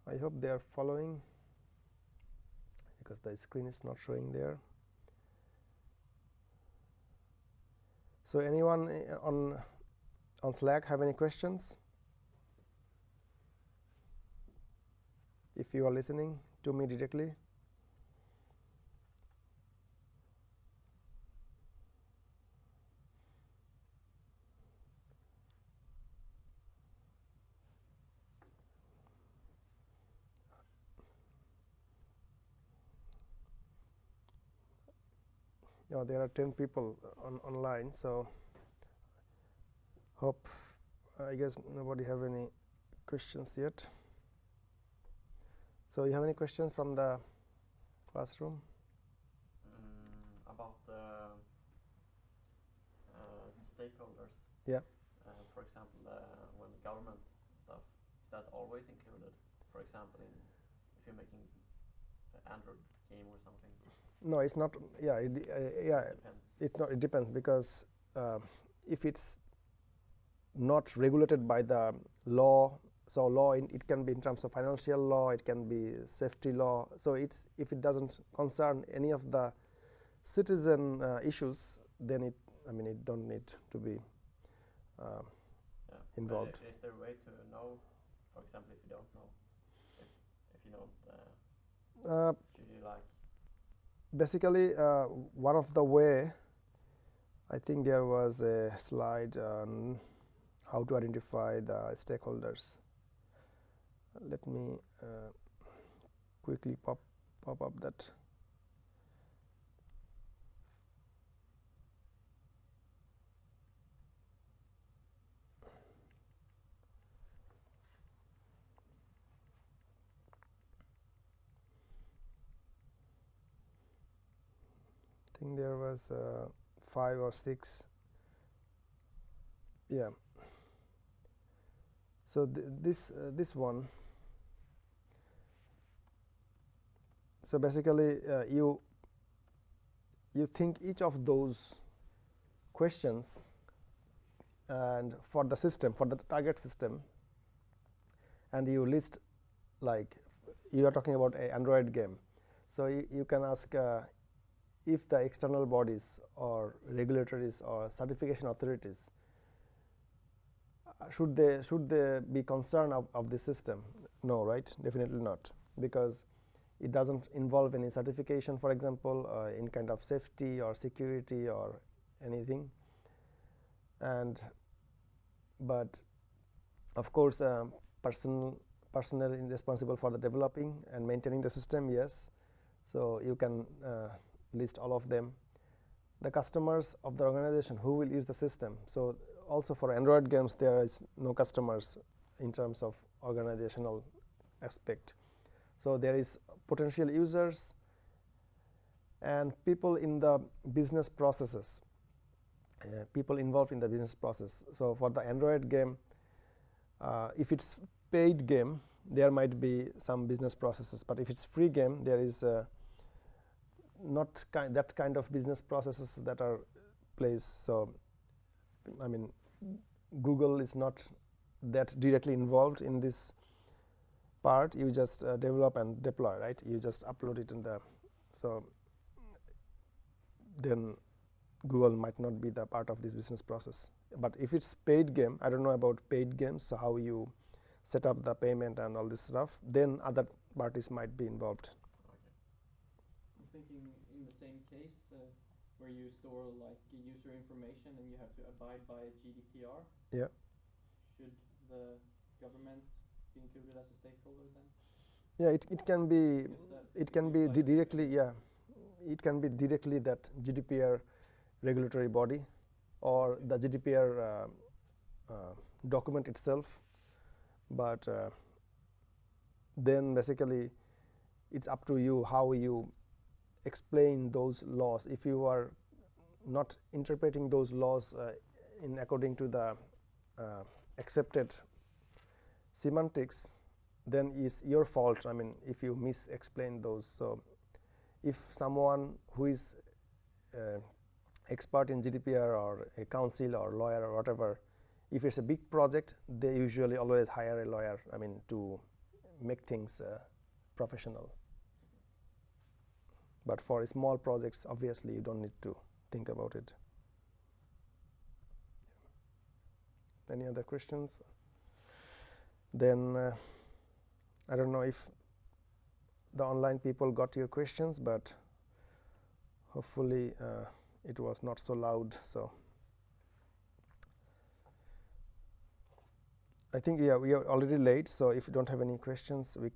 I hope they are following, because the screen is not showing there. So anyone on Slack have any questions? If you are listening to me directly. No, there are 10 people online, so hope, I guess nobody have any questions yet. So you have any questions from the classroom? About the stakeholders. Yeah. For example, when the government stuff, is that always included? For example, if you're making an Android game or something. No, it's not. Yeah, yeah. It depends. It's not. It depends, because if it's not regulated by the law, so law it can be in terms of financial law, it can be safety law. So it's, if it doesn't concern any of the citizen issues, then it don't need to be involved. Is there a way to know, for example, if you don't know, if you don't, should you like? Basically, one of the way, I think there was a slide on how to identify the stakeholders. Let me quickly pop up that. I think there was 5 or 6. Yeah. So this one. So basically, you think each of those questions, and for the system, for the target system, and you list, like you are talking about an Android game. So you can ask if the external bodies or regulatories or certification authorities, should they be concerned of the system? No, right? Definitely not, because it doesn't involve any certification, for example, in kind of safety or security or anything. But of course, personnel responsible for the developing and maintaining the system, yes. So you can list all of them. The customers of the organization who will use the system. So also for Android games, there is no customers in terms of organizational aspect. So there is potential users and people in the business processes, people involved in the business process. So for the Android game, if it's paid game, there might be some business processes, but if it's free game, there is not that kind of business processes that are placed. So I mean, Google is not that directly involved in this part. You just develop and deploy, right? You just upload it in the, so then Google might not be the part of this business process. But if it's paid game, I don't know about paid games, so how you set up the payment and all this stuff, then other parties might be involved. I'm thinking in the same case where you store like user information and you have to abide by GDPR. Yeah. Should the government be included as a stakeholder then? Yeah, it can be. It can be directly. Yeah, it can be directly that GDPR regulatory body, or the GDPR document itself. But then basically, it's up to you how you explain those laws. If you are not interpreting those laws in according to the accepted semantics, then it's your fault. I mean, if you mis-explain those. So if someone who is expert in GDPR or a counsel or lawyer or whatever, if it's a big project, they usually always hire a lawyer, I mean, to make things professional. But for small projects, obviously, you don't need to think about it. Any other questions? Then I don't know if the online people got your questions, but hopefully it was not so loud. So I think we are already late. So if you don't have any questions, we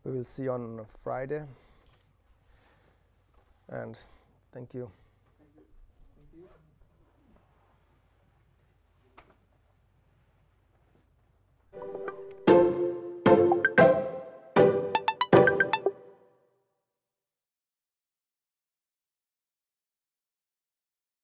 will see on Friday. And thank you. Thank you.